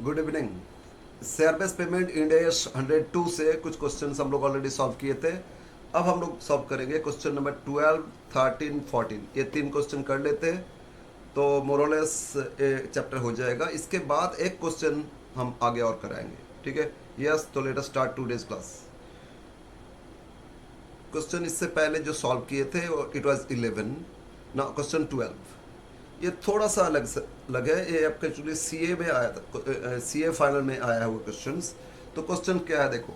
Good evening. Share base payment Ind AS 102 से कुछ questions हम लोग ऑलरेडी सॉल्व किए थे। अब हम लोग सॉल्व करेंगे क्वेश्चन नंबर 12, 13, 14। ये तीन क्वेश्चन कर लेते हैं तो मोरलेस चैप्टर हो जाएगा। इसके बाद एक क्वेश्चन हम आगे और कराएंगे, ठीक है। यस, तो let us start today's class. Question इससे पहले जो सॉल्व किए थे इट वाज 11। ना क्वेश्चन 12 ये थोड़ा सा अलग है। ये आपका एक्चुअली सीए में आया था, सीए फाइनल में आया है वो क्वेश्चंस। तो क्वेश्चन क्या है देखो।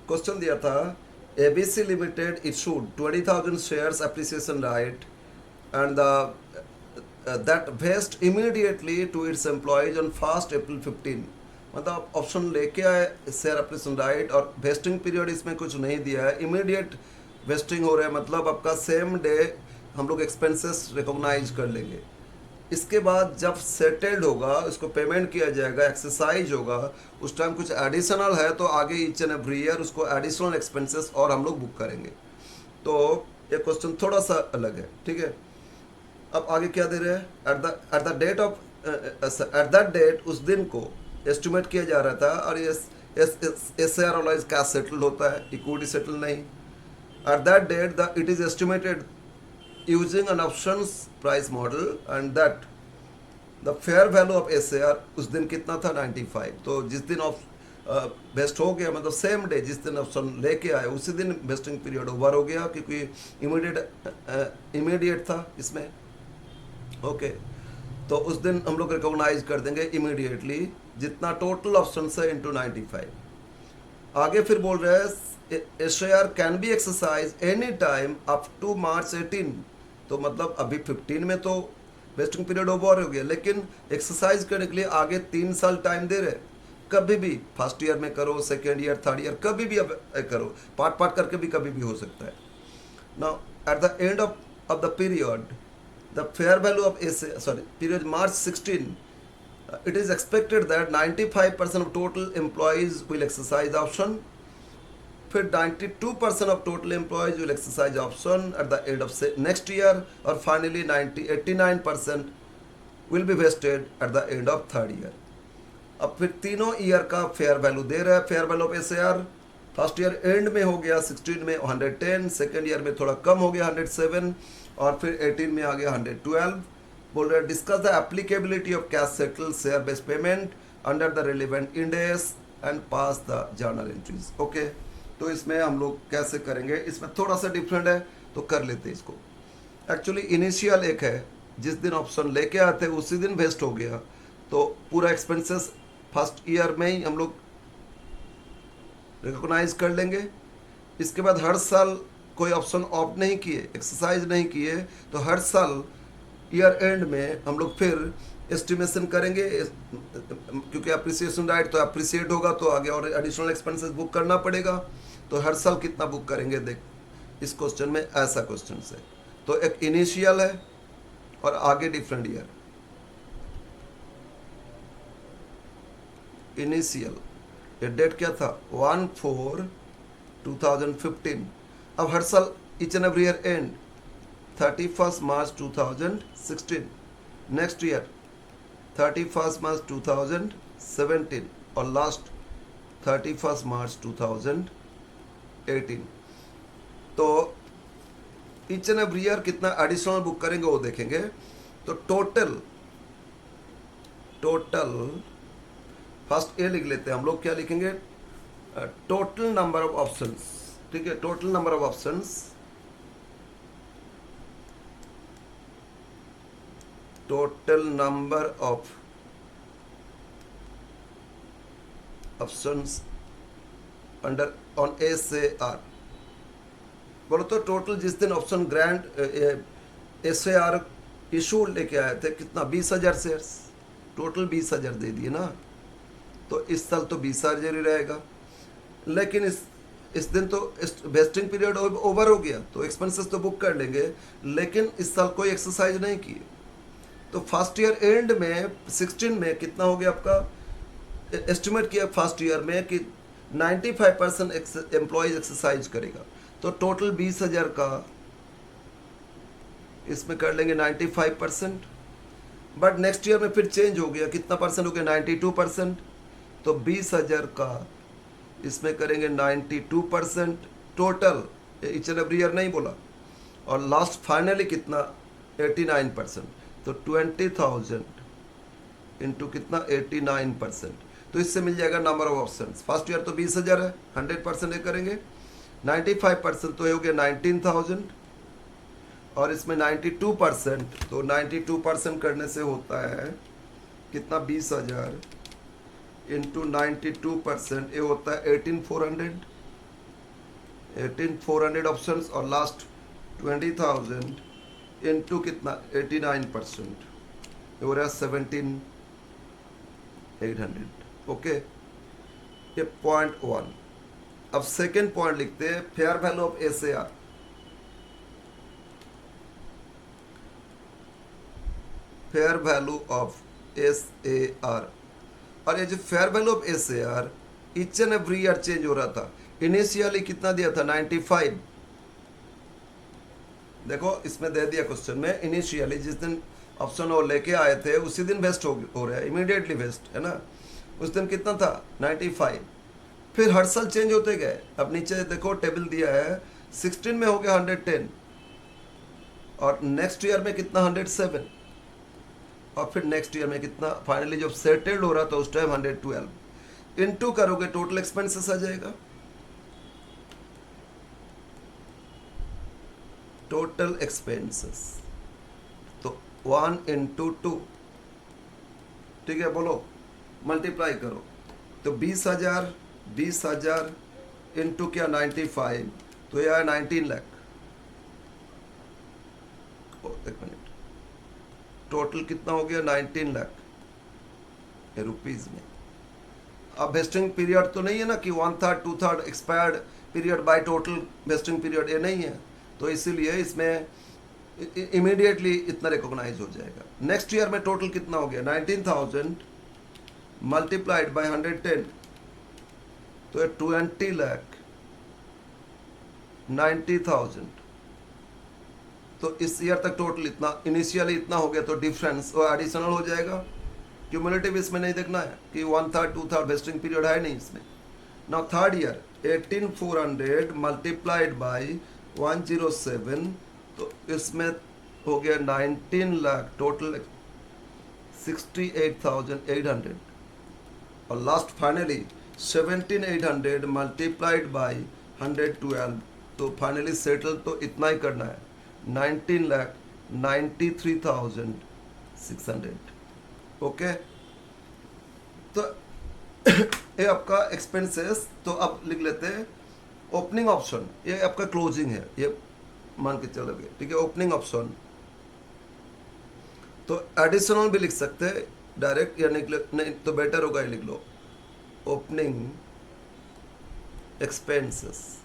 क्वेश्चन दिया था ABC limited issued 20,000 shares appreciation right and the that vest immediately to its employees on 1 April 15। मतलब ऑप्शन लेके आए शेयर एप्रिसिएशन राइट और वेस्टिंग पीरियड इसमें कुछ नहीं दिया है। इमीडिएट वेस्टिंग हो रहा है, मतलब आपका सेम डे हम लोग एक्सपेंसेस रिकॉग्नाइज कर लेंगे। इसके बाद जब सेटल्ड होगा, उसको पेमेंट किया जाएगा, एक्सरसाइज होगा, उस टाइम कुछ एडिशनल है तो आगे ईच एंड एवरी ईयर उसको एडिशनल एक्सपेंसेस और हम लोग बुक करेंगे। तो ये क्वेश्चन थोड़ा सा अलग है, ठीक है। अब आगे क्या दे रहे हैं, at the date of at that date, उस दिन को एस्टिमेट किया जा रहा था। और ये S R always cash settled होता है, इक्विटी सेटल नहीं। At that date the it is estimated using an options price model and that the fair value of SAR उस दिन कितना था 95। तो जिस दिन वेस्ट हो गया, मतलब सेम डे जिस दिन ऑप्शन लेके आए उसी दिन वेस्टिंग पीरियड ओवर हो गया, क्योंकि इमीडिएट था इसमें। ओके, तो उस दिन हम लोग रिकॉग्नाइज कर देंगे इमीडिएटली जितना टोटल ऑप्शन है इंटू 95। आगे फिर बोल रहे हैं SAR can be exercise any time up to March 18। तो मतलब अभी 15 में तो वेस्टिंग पीरियड ओवर हो गया, लेकिन एक्सरसाइज करने के लिए आगे 3 साल टाइम दे रहे। कभी भी फर्स्ट ईयर में करो, सेकेंड ईयर, थर्ड ईयर, कभी भी अब करो, पार्ट पार्ट करके भी कभी भी हो सकता है। Now at the end of the period the fair value of period March 16, it is expected that 95% of total employees will exercise the option. फिर 92% of total employees will exercise option at the end of next year, और finally 89% will be vested at the end of third year. अब फिर तीनों year का fair value दे रहा है। Fair value of SAR first year and में हो गया 16 में 110, सेकेंड ईयर में थोड़ा कम हो गया 107, और फिर 18 में आ गया 112। बोल रहे हैं discuss the applicability of cash settle share based payment under the relevant index and pass the journal entries. Okay, तो इसमें हम लोग कैसे करेंगे, इसमें थोड़ा सा डिफरेंट है तो कर लेते हैं इसको। एक्चुअली इनिशियल एक है, जिस दिन ऑप्शन लेके आते उसी दिन वेस्ट हो गया, तो पूरा एक्सपेंसेस फर्स्ट ईयर में ही हम लोग रिकॉग्नाइज कर लेंगे। इसके बाद हर साल कोई ऑप्शन ऑप्ट नहीं किए, एक्सरसाइज नहीं किए, तो हर साल ईयर एंड में हम लोग फिर एस्टिमेशन करेंगे, क्योंकि अप्रिसिएशन राइट तो अप्रिसिएट होगा तो आगे और एडिशनल एक्सपेंसेस बुक करना पड़ेगा। तो हर साल कितना बुक करेंगे, देख इस क्वेश्चन में ऐसा क्वेश्चन है। तो एक इनिशियल है और आगे डिफरेंट ईयर। इनिशियल ये डेट क्या था 1/4/2015। अब हर साल each and every year and 31 March 2016। Next year 31 मार्च 2017 और लास्ट 31 मार्च 2018। तो ईच एंड एवरी ईयर कितना एडिशनल बुक करेंगे वो देखेंगे। तो टोटल फर्स्ट ये लिख लेते हैं हम लोग। क्या लिखेंगे, टोटल नंबर ऑफ ऑप्शंस, ठीक है। Total number of options, total number of options under on SAR। बोलो तो टोटल जिस दिन ऑप्शन ग्रांट SAR इशू लेके आए थे कितना 20,000 शेयर्स, टोटल 20,000 दे दिए ना। तो इस साल तो 20,000 ही रहेगा, लेकिन इस दिन तो वेस्टिंग पीरियड ओवर हो गया तो एक्सपेंसेस तो बुक कर लेंगे, लेकिन इस साल कोई एक्सरसाइज नहीं की। तो फर्स्ट ईयर एंड में 16 में कितना हो गया आपका, एस्टिमेट किया फर्स्ट ईयर में कि 95% एम्प्लॉयज एक्सरसाइज करेगा। तो टोटल 20,000 का इसमें कर लेंगे 95%। बट नेक्स्ट ईयर में फिर चेंज हो गया, कितना परसेंट हो गया, 92%। तो 20,000 का इसमें करेंगे 92% total, each and every year नहीं बोला। और लास्ट फाइनली कितना, 89%। तो 20,000 इंटू कितना, 89%। तो इससे मिल जाएगा number of option. First year तो 20,000 है, 100% ये करेंगे, 95% तो ये हो गया 19,000, और इसमें 92%, तो 92% करने से होता है कितना, 20,000 इंटू 92%, ये होता है 18,400। 18,400 ऑप्शन, और लास्ट 20,000 इंटू कितना, 89%, ये हो रहा है 17,800। ओके, ये पॉइंट 1। अब सेकेंड पॉइंट लिखते हैं, fair value of SAR. Fair value of SAR, और ये जो fair value of SAR each and every year change हो रहा था। इनिशियली कितना दिया था, 95। देखो इसमें दे दिया क्वेश्चन में, इनिशियली जिस दिन ऑप्शन वो लेके आए थे उसी दिन वेस्ट हो रहा है, इमीडिएटली वेस्ट है ना। उस दिन कितना था, 95। फिर हर साल चेंज होते गए। अब नीचे देखो टेबल दिया है, 16 में हो गया 110, और नेक्स्ट ईयर में कितना, 107, और फिर नेक्स्ट ईयर में कितना, फाइनली जब सेटल्ड हो रहा था उस टाइम 112। इनटू करोगे टोटल एक्सपेंसेस आ जाएगा, टोटल एक्सपेंसेस। तो 1 इंटू 2, ठीक है, बोलो मल्टीप्लाई करो। तो 20,000 इंटू क्या, 95, तो यह है 19 लाख। एक मिनट, टोटल कितना हो गया, 19 लाख रुपीज में। अब वेस्टिंग पीरियड तो नहीं है ना कि 1/3 2/3 expired period by total vesting period, ये नहीं है। तो इसीलिए इसमें इमीडिएटली इतना रिकॉग्नाइज हो जाएगा। नेक्स्ट ईयर में टोटल कितना हो गया, 19,000 मल्टीप्लाइड बाय 110, तो ये 20,90,000। तो इस ईयर तक टोटल इतना, इनिशियली इतना हो गया, तो डिफरेंस वो एडिशनल हो जाएगा। क्यूमुलेटिव इसमें नहीं देखना है कि 1/3 2/3 वेस्टिंग पीरियड है नहीं इसमें। Now third year 18,400 multiplied by 107, तो इसमें हो गया 19 लाख, टोटल 68,800, और लास्ट फाइनली 17,800 मल्टीप्लाइड बाय 112, तो फाइनली सेटल तो इतना ही करना है, 19,93,600। ओके, तो ये आपका एक्सपेंसेस। तो अब लिख लेते हैं ओपनिंग ऑप्शन, ये आपका क्लोजिंग है, ये मान के चलोगे, ठीक है। ओपनिंग ऑप्शन तो एडिशनल भी लिख सकते हैं डायरेक्ट, या नहीं तो बेटर होगा ये लिख लो, ओपनिंग एक्सपेंसेस।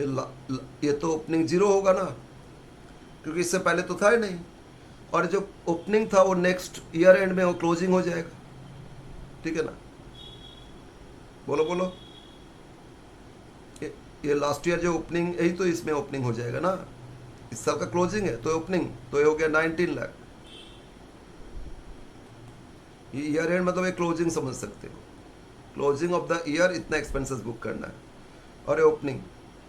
ये तो ओपनिंग 0 होगा ना, क्योंकि इससे पहले तो था ही नहीं, और जो ओपनिंग था वो नेक्स्ट ईयर एंड में वो क्लोजिंग हो जाएगा, ठीक है ना। बोलो बोलो, ये लास्ट ईयर जो ओपनिंग, यही तो इसमें ओपनिंग हो जाएगा ना, इस साल का क्लोजिंग है तो ओपनिंग, तो ये हो गया 19 लाख। ये ईयर एंड मतलब एक क्लोजिंग समझ सकते हो, क्लोजिंग ऑफ द ईयर इतना एक्सपेंसेस बुक करना है, और ये ओपनिंग,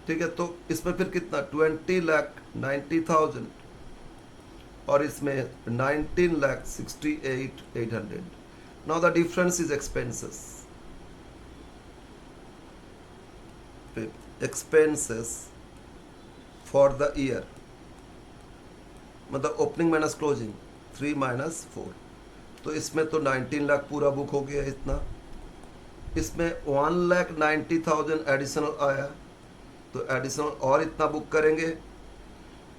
ठीक है। तो इसमें फिर कितना, 20,90,000, और इसमें 19,68,800। Now the difference is expenses. Expenses for the year मतलब ओपनिंग माइनस क्लोजिंग, 3 - 4, तो इसमें तो 19 लाख पूरा बुक हो गया इतना। इसमें 1,90,000 एडिशनल आया, तो एडिशनल और इतना बुक करेंगे।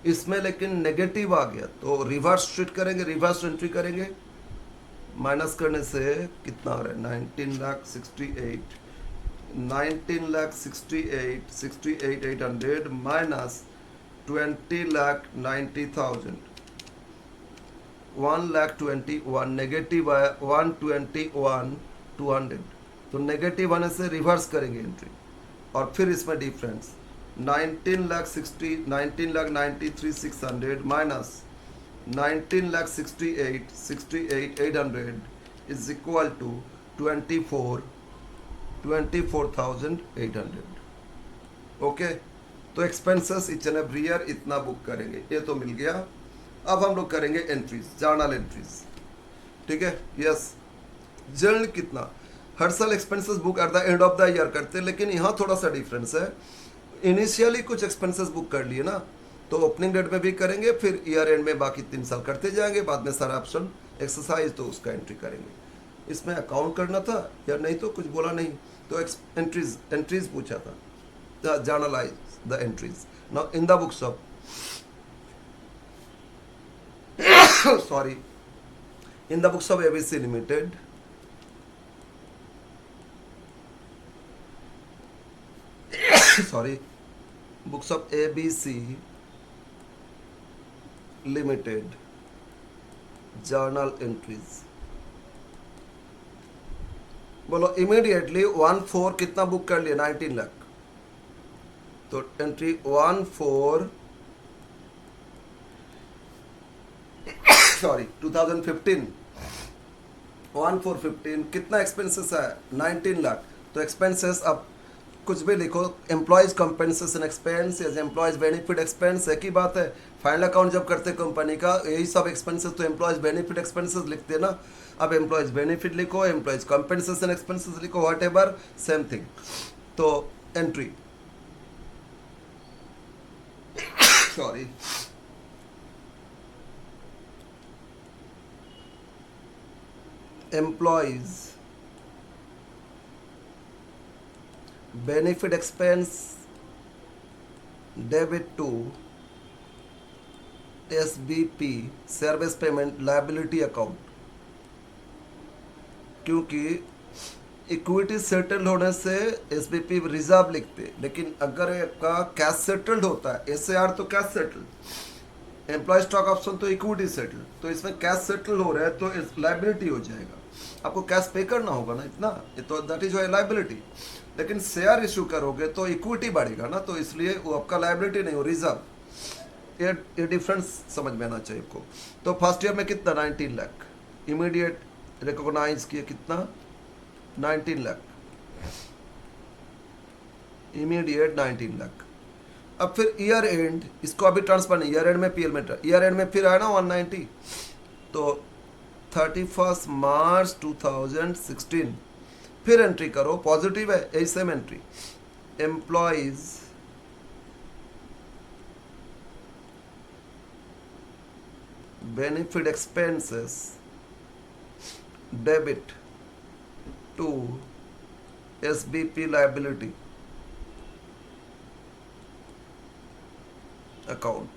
इसमें लेकिन नेगेटिव आ गया तो रिवर्स ट्रीट करेंगे, रिवर्स एंट्री करेंगे। माइनस करने से कितना आ रहा है, 19,68,800 माइनस 20,90,000, 1,21,000 नेगेटिव आया, 121,200, तो नेगेटिव आने से रिवर्स करेंगे एंट्री, और फिर इसमें difference 19,93,600 minus 19,68,800 is equal to 24,800. Okay, तो expenses each and every year इतना बुक करेंगे, ये तो मिल गया। अब हम लोग करेंगे एंट्रीज, जर्नल एंट्रीज, ठीक है। यस, जर्नल कितना हर साल expenses book eight the end of the year करते हैं, लेकिन यहाँ थोड़ा सा डिफरेंस है। इनिशियली कुछ एक्सपेंसेस बुक कर लिए ना, तो ओपनिंग डेट में भी करेंगे, फिर ईयर एंड में बाकी 3 साल करते जाएंगे, बाद में सारा ऑप्शन एक्सरसाइज तो उसका एंट्री करेंगे। इसमें अकाउंट करना था या नहीं, तो कुछ बोला नहीं, तो एंट्रीज पूछा था, generalized the entries now in the books of sorry, in the books of ABC Limited, sorry, books of ABC Limited, journal entries, बोलो इमीडिएटली 1/4 कितना बुक कर लिया, 19 लाख। तो एंट्री 1/4 सॉरी 2015, 1/4/15 कितना एक्सपेंसेस है, 19 लाख। तो एक्सपेंसेस अब कुछ भी लिखो, एम्प्लॉयज कंपेंसेशन एक्सपेंस या एम्प्लॉयज बेनिफिट एक्सपेंस, एक ही बात है। फाइनल अकाउंट जब करते कंपनी का, यही सब एक्सपेंसेस तो एम्प्लॉयज बेनिफिट एक्सपेंसेस लिखते हैं ना। अब एम्प्लॉयज बेनिफिट लिखो, एम्प्लॉयज कंपेंसेशन एक्सपेंसेस लिखो, व्हाट एवर, सेम थिंग। तो entry sorry employees benefit expense debit to SBP service payment liability account, क्योंकि इक्विटी सेटल्ड होने से एसबीपी रिजर्व लिखते, लेकिन अगर आपका कैश सेटल्ड होता है, एसएआर तो cash settled, employ stock option तो इक्विटी सेटल, तो इसमें कैश सेटल हो रहा है तो लाइबिलिटी हो जाएगा, आपको कैश पे करना होगा ना इतना, ये तो दैट इज लाइबिलिटी। लेकिन शेयर इशू करोगे तो इक्विटी बढ़ेगा ना, तो इसलिए वो आपका लाइबिलिटी नहीं हो, रिजर्व। ये डिफरेंस समझ में आना चाहिए आपको। तो फर्स्ट ईयर में कितना, 19 लाख, इमीडिएट रिकॉग्नाइज किया कितना, 19 लाख, इमीडिएट 19 लाख। अब फिर ईयर एंड, इसको अभी ट्रांसफर नहीं, ईयर एंड में पीएल में, ईयर एंड में फिर आया ना 190, तो 31 मार्च 2016 फिर एंट्री करो, पॉजिटिव है, यही same entry, employees benefit expenses debit to SBP liability account,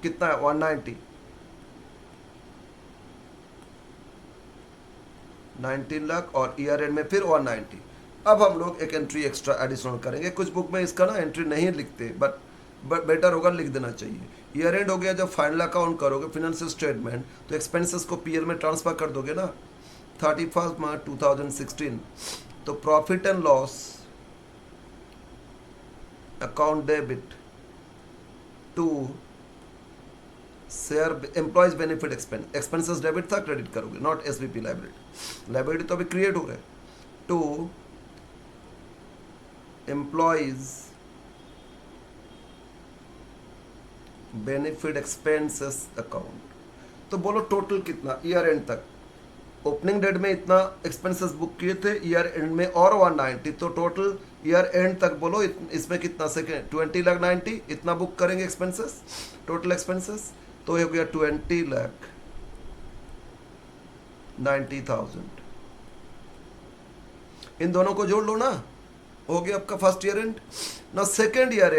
कितना है, 190, 19 लाख, और ईयर एंड में फिर 190। अब हम लोग एक एंट्री एक्स्ट्रा एडिशनल करेंगे, कुछ बुक में इसका ना एंट्री नहीं लिखते, बट बेटर होगा लिख देना चाहिए। ईयर एंड हो गया, जब फाइनल अकाउंट करोगे फाइनेंशियल स्टेटमेंट, तो एक्सपेंसेस को पीएल में ट्रांसफर कर दोगे ना, 31 मार्च 2016, तो profit and loss account debit to share employees benefit expenses debit था, क्रेडिट करोगे, नॉट एसबीपी लाइबिलिटी, लाइबिलिटी तो अभी क्रिएट हो रहा है, to employees benefit expenses account. तो बोलो टोटल कितना ईयर एंड तक, ओपनिंग डेट में इतना एक्सपेंसेस बुक किए थे, ईयर एंड में और 190, तो टोटल ईयर एंड तक बोलो इसमें कितना, सेकेंड 20 लाख 90, इतना बुक करेंगे एक्सपेंसेस, टोटल एक्सपेंसेस, तो ये हो गया 20 लाख 90,000। इन दोनों को जोड़ लो ना, हो गया आपका फर्स्ट ईयर एंड ना। सेकेंड ईयर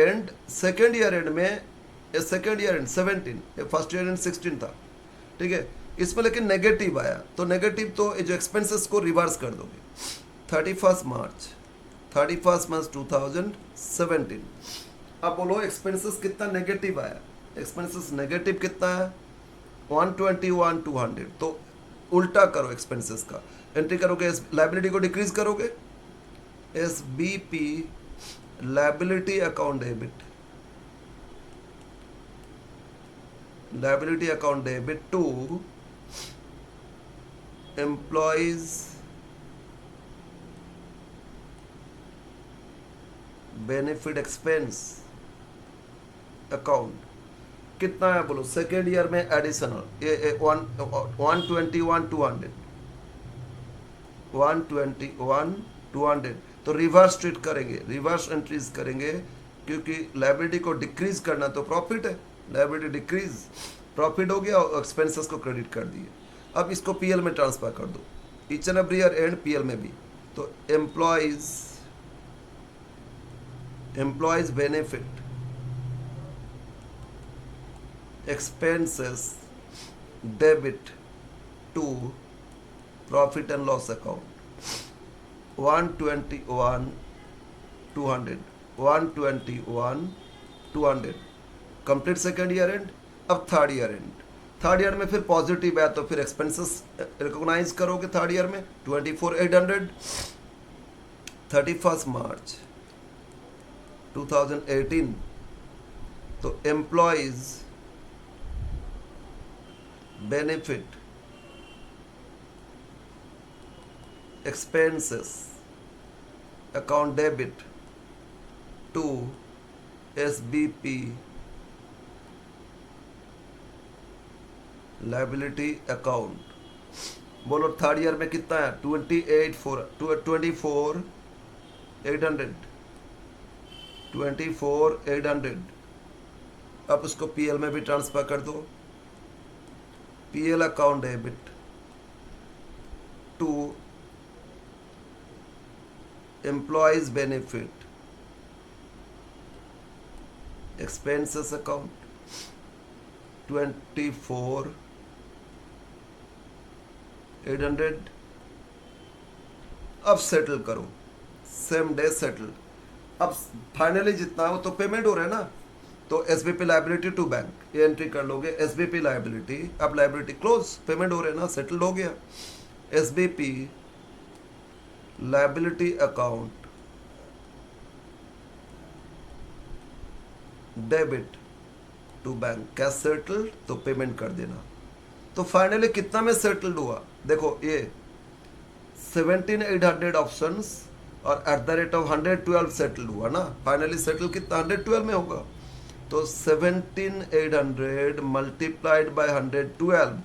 एंड में second year and 17, first year and 16 था, ठीक है। इसमें लेकिन नेगेटिव आया, तो नेगेटिव तो जो एक्सपेंसेस को रिवर्स कर दोगे, 31 मार्च 2017। अब बोलो एक्सपेंसेस कितना नेगेटिव आया, एक्सपेंसेस नेगेटिव कितना है, 121,200, तो उल्टा करो एक्सपेंसेस का, एंट्री करोगे, लाइबिलिटी को डिक्रीज करोगे, SBP liability account debit liability account debit to employees benefit expense account कितना है बोलो सेकेंड ईयर में एडिशनल ये 121 200 तो रिवर्स ट्रीट करेंगे, रिवर्स एंट्रीज करेंगे, क्योंकि लायबिलिटी को डिक्रीज करना तो प्रॉफिट है, लायबिलिटी डिक्रीज प्रॉफिट हो गया और एक्सपेंसेस को क्रेडिट कर दिए। अब इसको पीएल में ट्रांसफर कर दो, each and every year end PL में भी। तो employees benefit expenses debit to profit and loss account 121 200 complete second year end. अब third year end, third year में फिर पॉजिटिव है तो फिर एक्सपेंसेस रिकॉग्नाइज करोगे थर्ड ईयर में 24,800। 31 मार्च 2018 तो एम्प्लॉयज बेनिफिट expenses account debit to SBP liability account। बोलो थर्ड ईयर में कितना है 24,800 अब उसको पीएल में भी ट्रांसफर कर दो। PL account debit to employees benefit expenses account 24,800। अब सेटल करो, सेम डे सेटल। अब फाइनली जितना हो तो पेमेंट हो रहा है ना, तो एसबीपी लायबिलिटी टू बैंक ये एंट्री कर लोगे, एसबीपी लायबिलिटी। अब लायबिलिटी क्लोज, पेमेंट हो रहा है ना, सेटल्ड हो गया। SBP liability account debit to bank, cash settle तो पेमेंट कर देना। तो फाइनली कितना में सेटल्ड हुआ देखो, ये 17,800 ऑप्शंस और @112 सेटल हुआ ना। फाइनली सेटल कितना 112 में होगा, तो 17,800 मल्टीप्लाइड बाय 112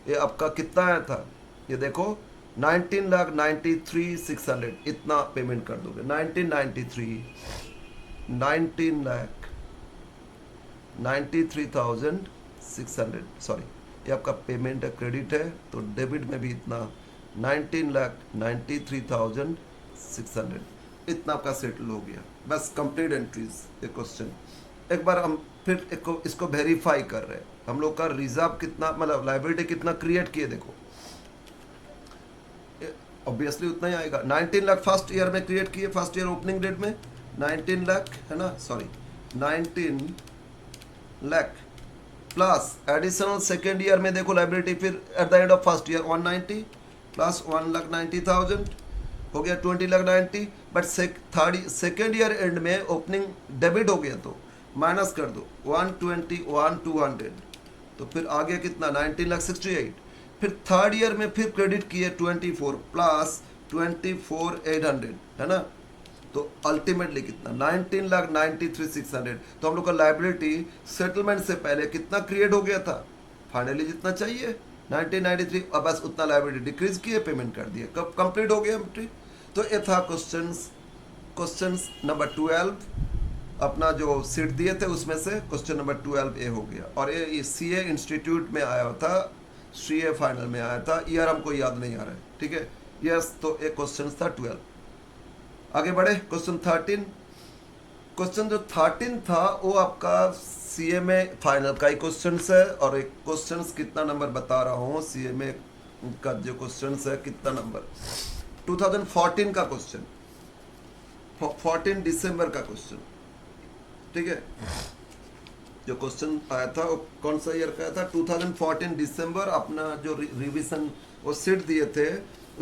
ये आपका कितना आया था, ये देखो 19,93,600 इतना पेमेंट कर दोगे। 19,93,600 सॉरी, ये आपका पेमेंट है, क्रेडिट है, तो डेबिट में भी इतना 19,93,600 इतना आपका सेटल हो गया। बस कंप्लीट एंट्रीज। ये क्वेश्चन एक बार हम फिर इसको वेरीफाई कर रहे हैं, हम लोग का रिजर्व कितना, मतलब लायबिलिटी कितना क्रिएट किए देखो, ऑब्वियसली उतना ही आएगा। 19 लाख फर्स्ट ईयर में क्रिएट किए, फर्स्ट ईयर ओपनिंग डेट में 19 लाख है ना, sorry 19 lakh plus additional second year में देखो लायबिलिटी, फिर eight the end of first year 190 plus 1,90,000 हो गया 20,90,000। बट सेकेंड ईयर एंड में ओपनिंग डेबिट हो गया तो माइनस कर दो 121,200, तो फिर आ गया कितना 19,68,000। फिर थर्ड ईयर में फिर क्रेडिट किए 24 प्लस 24,800 है ना, तो अल्टीमेटली कितना 19,93,600। तो हम लोग का लायबिलिटी सेटलमेंट से पहले कितना क्रिएट हो गया था, फाइनली जितना चाहिए 1993, अब बस उतना लायबिलिटी डिक्रीज किए, पेमेंट कर दिए, कब कंप्लीट हो गया एंट्री। तो ये था क्वेश्चन नंबर 12 अपना जो सीट दिए थे उसमें से क्वेश्चन नंबर 12 ए हो गया। और ये सीए इंस्टीट्यूट में आया था, सीए फाइनल में आया था, ईयर हमको याद नहीं आ रहा है, ठीक है। यस, तो एक क्वेश्चन था 12। आगे बढ़े क्वेश्चन 13। क्वेश्चन जो 13 था वो आपका सीए में फाइनल का ही क्वेश्चन है, और एक क्वेश्चन कितना नंबर बता रहा हूँ, सीए में का जो क्वेश्चन है कितना नंबर, 2014 का क्वेश्चन, 14 दिसंबर का क्वेश्चन, ठीक है। जो क्वेश्चन आया था वो कौन सा ईयर का आया था, 2014 दिसंबर। अपना जो रिवीजन वो सीट दिए थे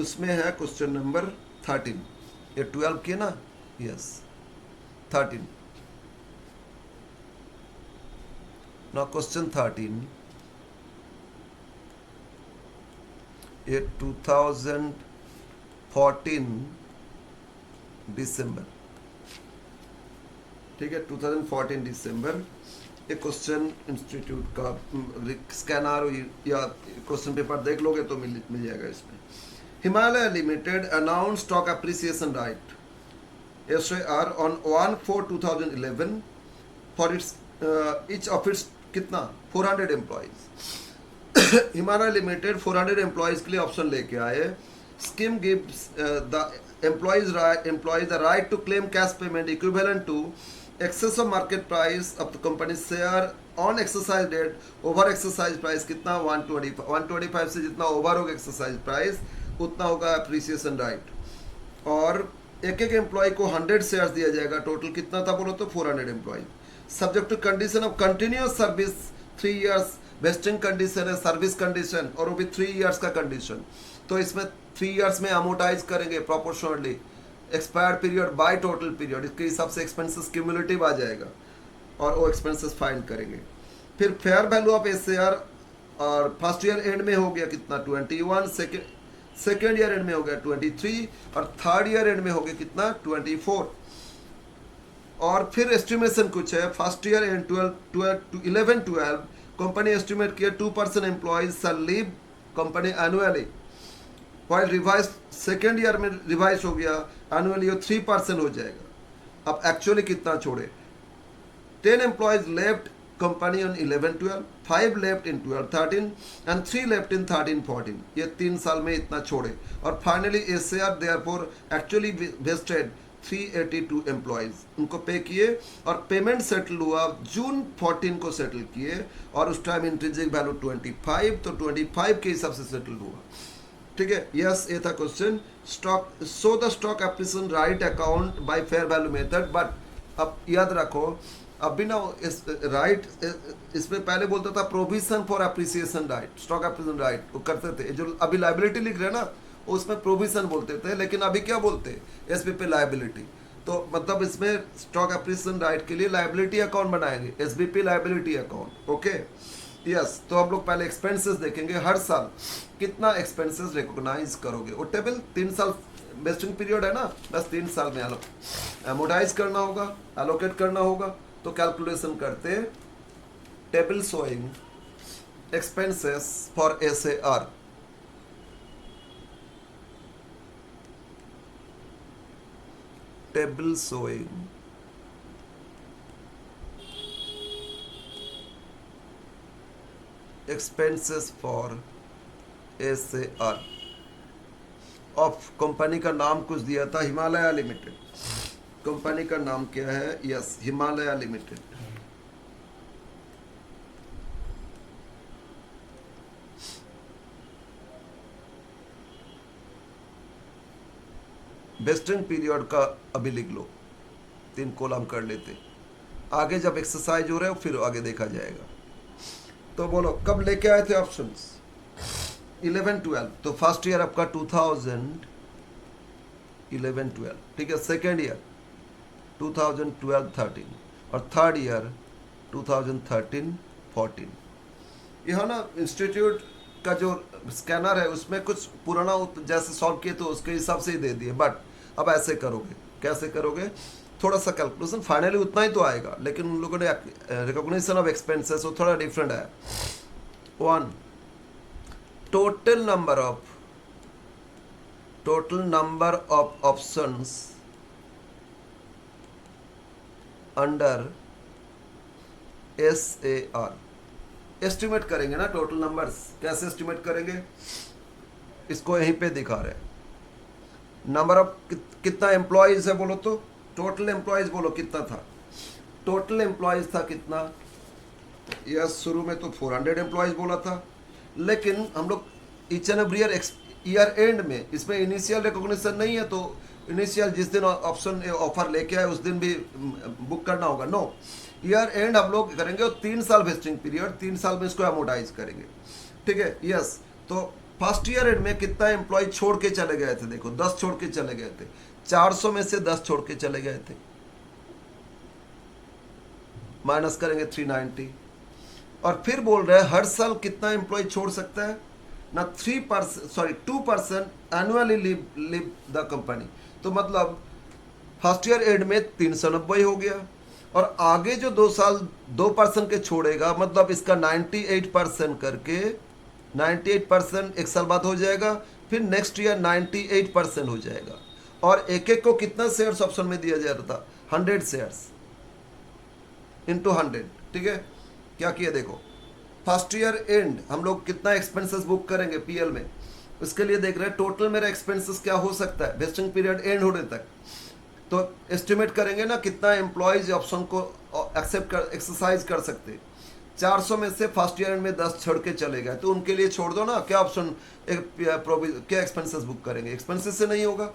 उसमें है क्वेश्चन नंबर 13। ये 12 किए ना, यस 13 ना। क्वेश्चन 13 ये 2014 दिसंबर, ठीक है, 2014 दिसंबर। एक क्वेश्चन इंस्टीट्यूट का स्कैनर या क्वेश्चन पेपर देख लोगे तो मिल जाएगा इसमें। Himalaya limited announce stock appreciation right SAR on 1/4/2011 for its each of its कितना 400 एम्प्लॉइज। हिमालय लिमिटेड 400 एम्प्लॉइज के लिए ऑप्शन लेके आए। Scheme gives the employees the right to claim cash payment equivalent to excess of market price of the company share on exercise date over exercise price कितना 125 से जितना over होगा exercise price उतना होगा अप्रिसिएशन राइट। और एक एक employ को 100 शेयर्स दिया जाएगा। टोटल कितना था बोलो तो 400 employ. Subject to condition of continuous service 3 years, vesting condition है सर्विस कंडीशन और वो भी 3 इयर्स का कंडीशन। तो इसमें 3 इयर्स में अमोटाइज करेंगे proportionally expired period by total period, इसके हिसाब से एक्सपेंसेस क्यूमुलेटिव आ जाएगा और वो एक्सपेंसेस फाइंड करेंगे। फिर फेयर वैल्यू ऑफ SAR और फर्स्ट ईयर एंड में हो गया कितना 21, सेकेंड ईयर एंड में हो गया 23 और थर्ड ईयर एंड में हो गया कितना 24। और फिर एस्टिमेशन कुछ है first year end 11-12 company estimate किया 2% employees shall leave company annually, while revise second year में रिवाइज हो गया एनुअली 3% हो जाएगा। अब एक्चुअली कितना छोड़े 10 employees left company on 11-12, 5 left in 12-13 and 3 left in 13-14। ये 3 साल में इतना छोड़े। और finally SAR therefore actually vested 382 employees, उनको पे किए और पेमेंट सेटल हुआ जून 14 को सेटल किए और उस टाइम इंट्रिंसिक वैल्यू 25, तो 25 के हिसाब से सेटल हुआ। ठीक है, यस ये था question. Stock so the stock appreciation right account by fair value method. But अब याद रखो अभी ना इस राइट इसमें पहले बोलता था provision for appreciation right, stock appreciation right वो करते थे। जो अभी लाइबिलिटी लिख रहे हैं ना उसमें प्रोविजन बोलते थे, लेकिन अभी क्या बोलते हैं SB पे लाइबिलिटी। तो मतलब इसमें स्टॉक एप्रिसिएशन राइट के लिए लाइबिलिटी अकाउंट बनाएंगे, SBP liability account. Okay yes, तो हम लोग पहले एक्सपेंसेस देखेंगे। हर साल कितना एक्सपेंसेस रिकॉग्नाइज करोगे, वो टेबल 3 साल वेस्टिंग पीरियड है ना, बस 3 साल में एमोटाइज करना होगा, एलोकेट करना होगा। तो कैलकुलेशन करते table showing expenses for SAR। Table showing expenses for SAR of company का नाम कुछ दिया था हिमालय लिमिटेड। कंपनी का नाम क्या है, yes Himalaya limited. Vesting period का अभी लिख लो, 3 कॉलम कर लेते, आगे जब एक्सरसाइज हो रहा है फिर आगे देखा जाएगा। तो बोलो कब लेके आए थे ऑप्शंस 11-12, तो फर्स्ट ईयर आपका 2011-12, ठीक है। सेकेंड ईयर 2012-13 और थर्ड ईयर 2013-14। यहाँ ना इंस्टीट्यूट का जो स्कैनर है उसमें कुछ पुराना जैसे सॉल्व किए तो उसके हिसाब से ही दे दिए। बट अब ऐसे करोगे, कैसे करोगे, थोड़ा सा कैलकुलेशन, फाइनली उतना ही तो आएगा, लेकिन उन लोगों ने रिकॉग्निशन ऑफ एक्सपेंसेस वो थोड़ा डिफरेंट है। 1 total number of options under SAR। Estimate करेंगे ना टोटल नंबर्स, कैसे एस्टिमेट करेंगे, इसको यहीं पे दिखा रहे हैं। नंबर ऑफ कितना एम्प्लॉयज है बोलो तो, टोटल एम्प्लॉयज बोलो कितना था, टोटल एम्प्लॉयज था कितना, यस शुरू में तो 400 एम्प्लॉयज बोला था, लेकिन हम लोग each and every year and में इसमें इनिशियल रिकॉग्निशन नहीं है, तो इनिशियल जिस दिन ऑप्शन ऑफर लेके आए उस दिन भी बुक करना होगा। नो, ईयर एंड हम लोग करेंगे और 3 साल वेस्टिंग पीरियड, 3 साल में इसको अमोटाइज करेंगे। ठीक है, यस। तो फर्स्ट ईयर एंड में कितना एम्प्लॉय छोड़ के चले गए थे, देखो 10 छोड़ के चले गए थे, 400 में से 10 छोड़ के चले गए थे, माइनस करेंगे 390। और फिर बोल रहे हैं हर साल कितना एम्प्लॉय छोड़ सकता है, ना 3%, sorry 2% annually leave the company. तो मतलब फर्स्ट ईयर एंड में 390 हो गया, और आगे जो 2 साल 2% के छोड़ेगा, मतलब इसका 98% करके 98% एक साल बाद हो जाएगा, फिर नेक्स्ट ईयर 98% हो जाएगा। और एक एक को कितना शेयर्स ऑप्शन में दिया जा रहा था, 100 शेयर्स इंटू 100। ठीक है, क्या किया देखो, फर्स्ट ईयर एंड हम लोग कितना एक्सपेंसेस बुक करेंगे पीएल में, उसके लिए देख रहे हैं टोटल मेरा एक्सपेंसेस क्या हो सकता है वेस्टिंग पीरियड एंड होने तक। तो एस्टिमेट करेंगे ना कितना एम्प्लॉयज ऑप्शन को एक्सरसाइज कर सकते। 400 में से फर्स्ट ईयर में 10 छोड़ के चले गए, तो उनके लिए छोड़ दो ना, क्या ऑप्शन क्या एक्सपेंसेस बुक करेंगे, एक्सपेंसेस से नहीं होगा।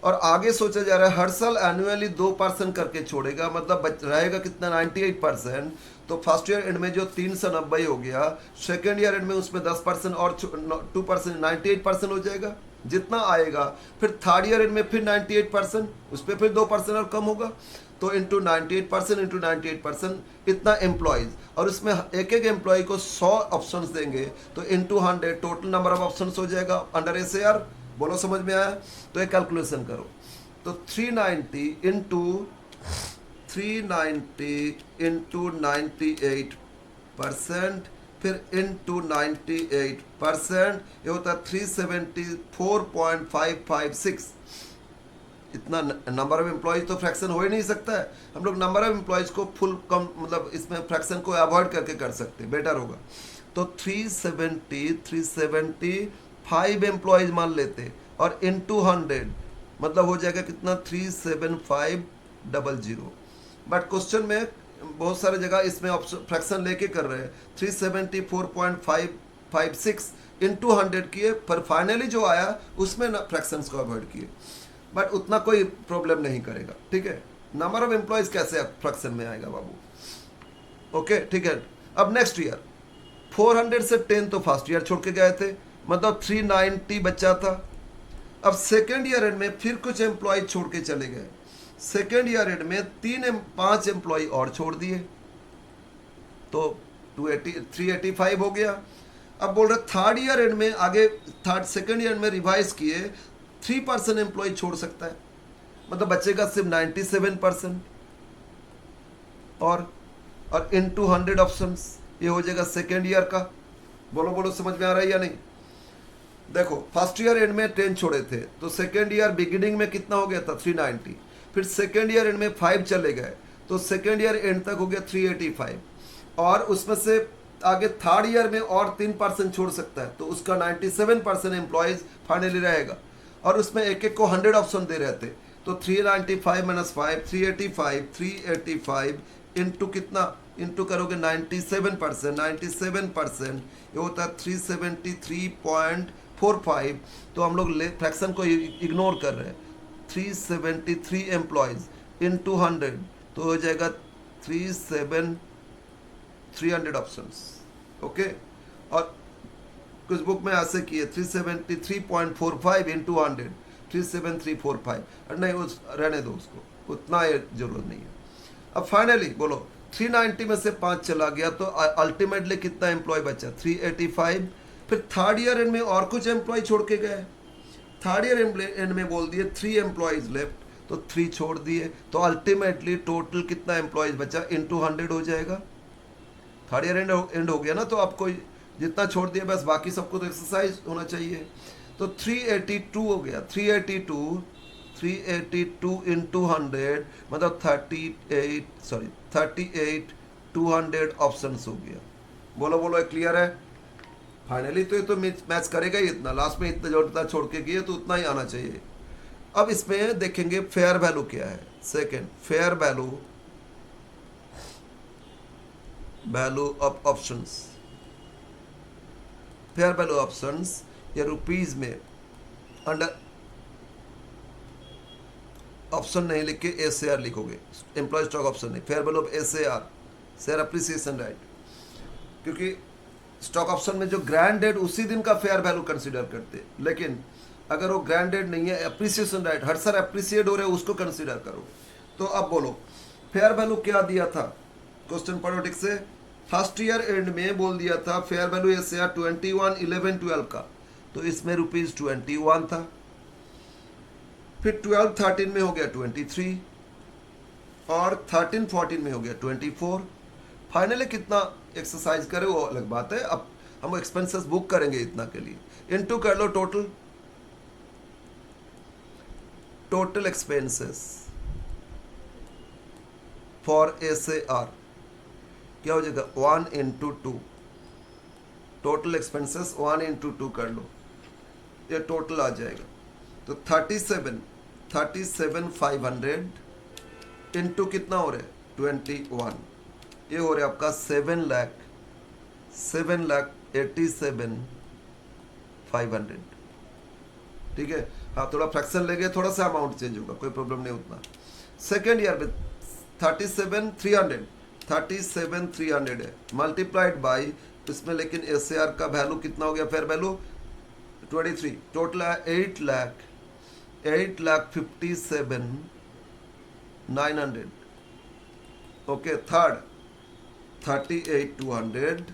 और आगे सोचा जा रहा है हर साल एनुअली 2% करके छोड़ेगा, मतलब रहेगा कितना 98%। तो फर्स्ट ईयर एंड में जो 390 हो गया, सेकेंड ईयर एंड में उसमें 10% और 2% 98% हो जाएगा जितना आएगा। फिर थर्ड ईयर एंड में फिर 98%, उस पर फिर 2% और कम होगा। तो इंटू 98% इंटू 98% इतना एम्प्लॉयज, और उसमें एक एक एम्प्लॉय को 100 ऑप्शंस देंगे, तो into 100 total number of options हो जाएगा अंडर एसएआर। बोलो समझ में आया? तो एक कैलकुलेशन करो, तो 390 इंटू 98%, फिर इंटू 98%, ये होता है 374.556। इतना नंबर ऑफ एम्प्लॉयज तो फ्रैक्शन हो ही नहीं सकता है। हम लोग नंबर ऑफ एम्प्लॉयज को फुल कम, मतलब इसमें फ्रैक्शन को अवॉइड करके कर सकते, बेटर होगा। तो 375 एम्प्लॉयज मान लेते, और इंटू 100 मतलब हो जाएगा कितना 37500। बट क्वेश्चन में बहुत सारे जगह इसमें फ्रैक्शन लेके कर रहे हैं, 374.556 इंटू 100 किए, पर फाइनली जो आया उसमें फ्रैक्शंस को अवॉइड किए, बट उतना कोई प्रॉब्लम नहीं करेगा। ठीक है, नंबर ऑफ एम्प्लॉयज कैसे फ्रैक्शन में आएगा बाबू? ओके ठीक है। अब नेक्स्ट ईयर 400 से 10 तो फर्स्ट ईयर छोड़ के गए थे, मतलब 390 बचा था। अब सेकेंड ईयर एंड में फिर कुछ एम्प्लॉय छोड़ के चले गए, सेकेंड ईयर एंड में 5 एम्प्लॉय और छोड़ दिए, तो 385 हो गया। अब बोल रहे थर्ड ईयर एंड में आगे, सेकेंड ईयर में रिवाइज किए 3% एम्प्लॉय छोड़ सकता है, मतलब बचेगा सिर्फ 97%, और इंटू 100 ऑप्शंस, ये हो जाएगा सेकेंड ईयर का। बोलो बोलो समझ में आ रहा है या नहीं? देखो फर्स्ट ईयर एंड में 10 छोड़े थे, तो सेकेंड ईयर बिगिनिंग में कितना हो गया था 390, फिर सेकेंड ईयर एंड में 5 चले गए, तो सेकेंड ईयर एंड तक हो गया 385, और उसमें से आगे थर्ड ईयर में और 3% छोड़ सकता है, तो उसका 97% एम्प्लॉयज फाइनली रहेगा। और उसमें एक एक को 100 ऑप्शन दे रहे थे, तो 395 माइनस 5 385 इंटू कितना, इंटू करोगे 97%, ये होता है 373.45। तो हम लोग फ्रैक्शन को इग्नोर कर रहे हैं, 373 एम्प्लॉयज इंटू 100, तो हो जाएगा 300 ऑप्शंस। ओके, और कुछ बुक में ऐसे किए 373.45 इंटू 100, 37345, नहीं उस रहने दो, उसको उतना जरूरत नहीं है। अब फाइनली बोलो 390 में से 5 चला गया, तो अल्टीमेटली कितना एम्प्लॉय बचा 385। फिर थर्ड ईयर एंड में और कुछ एम्प्लॉय छोड़ के गए, थर्ड ईयर एंड में बोल दिए 3 एम्प्लॉयज लेफ्ट, तो 3 छोड़ दिए, तो अल्टीमेटली टोटल कितना एम्प्लॉयज बचा इंटू 100 हो जाएगा। थर्ड ईयर एंड हो गया ना, तो आपको जितना छोड़ दिया बस, बाकी सबको तो एक्सरसाइज होना चाहिए। तो 382 हो गया, 382 इंटू 100 मतलब 38 200 ऑप्शंस हो गया। बोलो बोलो क्लियर है? फाइनली तो ये तो मैच करेगा ही इतना, लास्ट में इतना जो छोड़ के गए तो उतना ही आना चाहिए। अब इसमें देखेंगे फेयर वैल्यू क्या है। Second, fair value of options, fair value options या रुपीज में अंडर ऑप्शन नहीं लिख के एसएआर लिखोगे, एम्प्लॉय स्टॉक ऑप्शन नहीं, fair value of SAR, share appreciation right, क्योंकि स्टॉक ऑप्शन में जो ग्रैंड डेट उसी दिन का फेयर वैल्यू कंसीडर करते, लेकिन अगर वो ग्रैंड डेट नहीं है, अप्रिसिएशन राइट हर साल अप्रिसिएट हो रहे हैं, उसको कंसीडर करो। तो अब बोलो फेयर वैल्यू क्या दिया था, क्वेश्चन पढ़ो ठीक से। फर्स्ट ईयर एंड में बोल दिया था फेयर वैल्यू एसएआर 21, 11, 12 का, तो इसमें ₹21 था, फिर 12, 13 में हो गया 23 और 13, 14 में हो गया 24। फाइनली कितना एक्सरसाइज करे वो अलग बात है। अब हम एक्सपेंसेस बुक करेंगे इतना के लिए, इनटू कर लो टोटल एक्सपेंसेस फॉर एसएआर, क्या हो जाएगा 1 × 2, टोटल एक्सपेंसेस 1 × 2 कर लो, ये टोटल आ जाएगा। तो 37,500 इंटू कितना हो रहा है 21, ये हो रहा है आपका 7,87,500। ठीक है, हाँ थोड़ा फ्रैक्शन लेंगे, थोड़ा सा अमाउंट चेंज होगा, कोई प्रॉब्लम नहीं उतना। सेकेंड ईयर में 37,300 है मल्टीप्लाइड बाई इसमें, लेकिन एसएआर का वैल्यू कितना हो गया, फेयर वैल्यू 23, टोटल है 8,57,900। ओके, थर्ड 38,200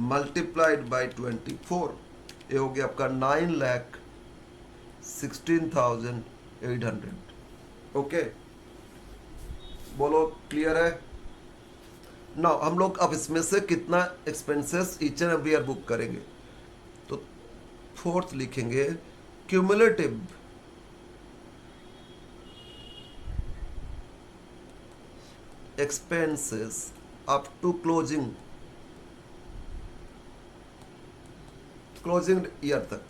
मल्टीप्लाइड बाई 24, ये हो गया आपका 9,16,800। ओके, बोलो क्लियर है ना। हम लोग अब इसमें से कितना expenses each and every year book करेंगे, तो फोर्थ लिखेंगे cumulative expenses up to closing year तक।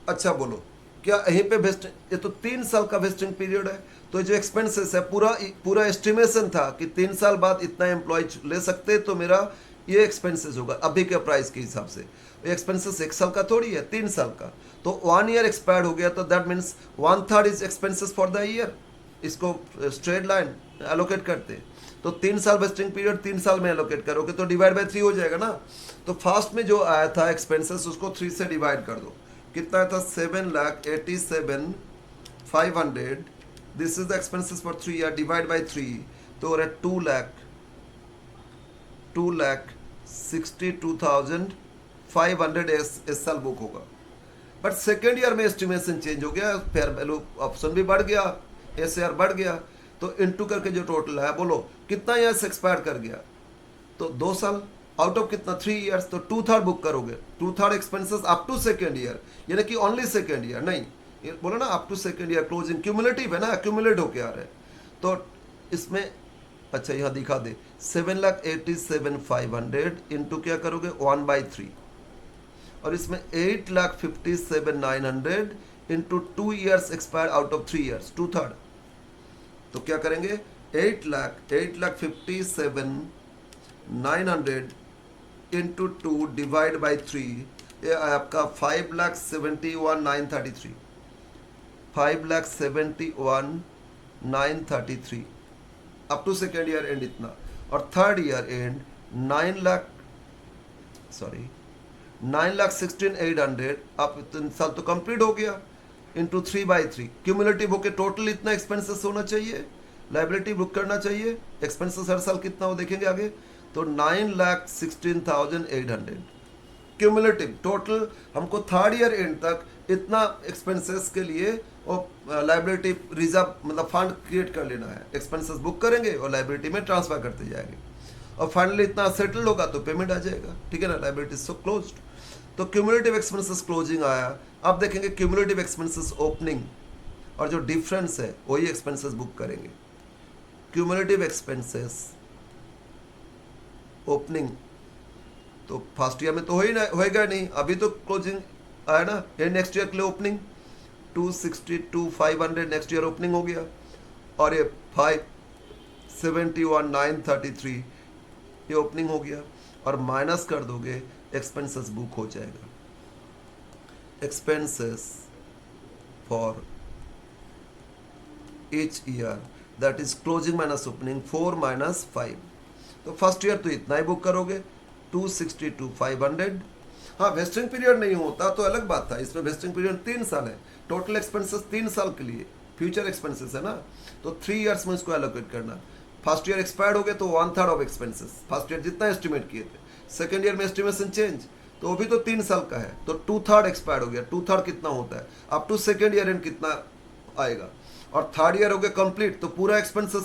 अच्छा बोलो, क्या यहीं पे वेस्ट, ये तो 3 साल का वेस्टिंग पीरियड है, तो जो एक्सपेंसेस है पूरा एस्टिमेशन था कि 3 साल बाद इतना एम्प्लॉय ले सकते, तो मेरा ये एक्सपेंसेस होगा अभी के प्राइस के हिसाब से। ये एक्सपेंसेस 1 साल का थोड़ी है, 3 साल का, तो 1 ईयर एक्सपायर्ड हो गया, तो that means 1/3 is expenses for the year. इसको स्ट्रेट लाइन एलोकेट करते, तो 3 साल वेस्टिंग पीरियड 3 साल में एलोकेट करोगे तो डिवाइड बाई 3 हो जाएगा ना। तो फर्स्ट में जो आया था एक्सपेंसेस उसको 3 से डिवाइड कर दो, कितना था 7,87,500, this is the expenses for 3 year, divide by 3, तो हो रहा है 2,62,500 इस साल बुक होगा। बट सेकेंड ईयर में एस्टिमेशन चेंज हो गया, फेयर वैल्यू ऑप्शन भी बढ़ गया, एसएआर बढ़ गया, तो इनटू करके जो टोटल है, बोलो कितना ईयर्स एक्सपायर कर गया, तो 2 साल आउट ऑफ कितना 3 ईयर्स, तो 2/3 बुक करोगे, 2/3 expenses up to second year, यानी कि ओनली सेकेंड ईयर नहीं, ये बोलो ना up to second year closing, cumulative है ना, एक्यूमुलेट होके आ रहा है। तो इसमें अच्छा यहाँ दिखा दे 7,87,500 इंटू क्या करोगे 1/3, और इसमें 8,57,900 into 2 years expire out of 3 years, 2/3, तो क्या करेंगे 8,57,900 इंटू 2 डिवाइड बाई 3, ये आपका 5,71,933, 5,71,933 up to second year end इतना, और थर्ड ईयर एंड 9,16,800, आप 3 साल तो कंप्लीट हो गया, इंटू 3/3 क्यूमुलेटिव होके टोटल इतना एक्सपेंसेस होना चाहिए, लाइबिलिटी बुक करना चाहिए, एक्सपेंसेस हर साल कितना हो देखेंगे आगे, तो 9,16,800 क्यूमुलेटिव टोटल। हमको थर्ड ईयर एंड तक इतना एक्सपेंसेस के लिए और लाइबिलिटी रिजर्व मतलब फंड क्रिएट कर लेना है, एक्सपेंसेस बुक करेंगे और लाइबिलिटी में ट्रांसफर करते जाएंगे, और फाइनली इतना सेटल होगा तो पेमेंट आ जाएगा, ठीक है ना, लाइबिलिटी सो क्लोज्ड। तो क्यूमुलेटिव एक्सपेंसेस क्लोजिंग आया। अब देखेंगे क्यूमुलेटिव एक्सपेंसेस ओपनिंग, और जो डिफरेंस है वही एक्सपेंसेस बुक करेंगे। क्यूमुलेटिव एक्सपेंसेस ओपनिंग तो फर्स्ट ईयर में तो होएगा नहीं, अभी तो क्लोजिंग आया ना, ये नेक्स्ट ईयर के लिए ओपनिंग 262,500 नेक्स्ट ईयर ओपनिंग हो गया, और ये 571,933 ये ओपनिंग हो गया, और माइनस कर दोगे एक्सपेंसेस बुक हो जाएगा। Expenses for each year that is closing minus opening 4 - 5, तो फर्स्ट ईयर तो इतना ही बुक करोगे 262,500। हाँ वेस्टिंग पीरियड नहीं होता तो अलग बात था, इसमें वेस्टिंग पीरियड 3 साल है, टोटल एक्सपेंसेस 3 साल के लिए फ्यूचर एक्सपेंसेस है ना, तो 3 ईयर्स में इसको एलोकेट करना। फर्स्ट ईयर एक्सपायर्ड हो गया तो 1/3 ऑफ एक्सपेंसेस, फर्स्ट ईयर जितना एस्टिमेट किए थे। सेकेंड ईयर में एस्टिमेशन चेंज, तो वो भी तो 3 साल का है, तो 2/3 एक्सपायर्ड हो गया, 2/3 कितना होता है, up to second year end कितना आएगा। और थर्ड ईयर हो गया कंप्लीट, तो पूरा एक्सपेंसेस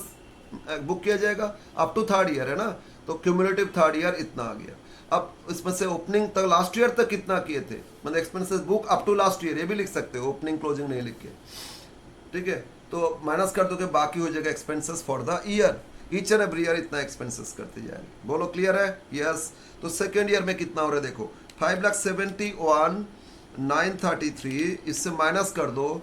बुक किया जाएगा अप टू थर्ड ईयर, है ना। तो क्यूमुलेटिव थर्ड ईयर इतना आ गया। अब इसमें से ओपनिंग तक लास्ट ईयर तक कितना किए थे, मतलब expenses book up to last year, ये भी लिख सकते हो, ओपनिंग क्लोजिंग नहीं लिख के, ठीक है। तो माइनस कर दोगे, बाकी हो जाएगा expenses for the year, each and every year इतना एक्सपेंसेस करते जाएंगे। बोलो क्लियर है? यस। तो सेकेंड ईयर में कितना हो रहा है देखो, 5,71,933, इससे माइनस कर दो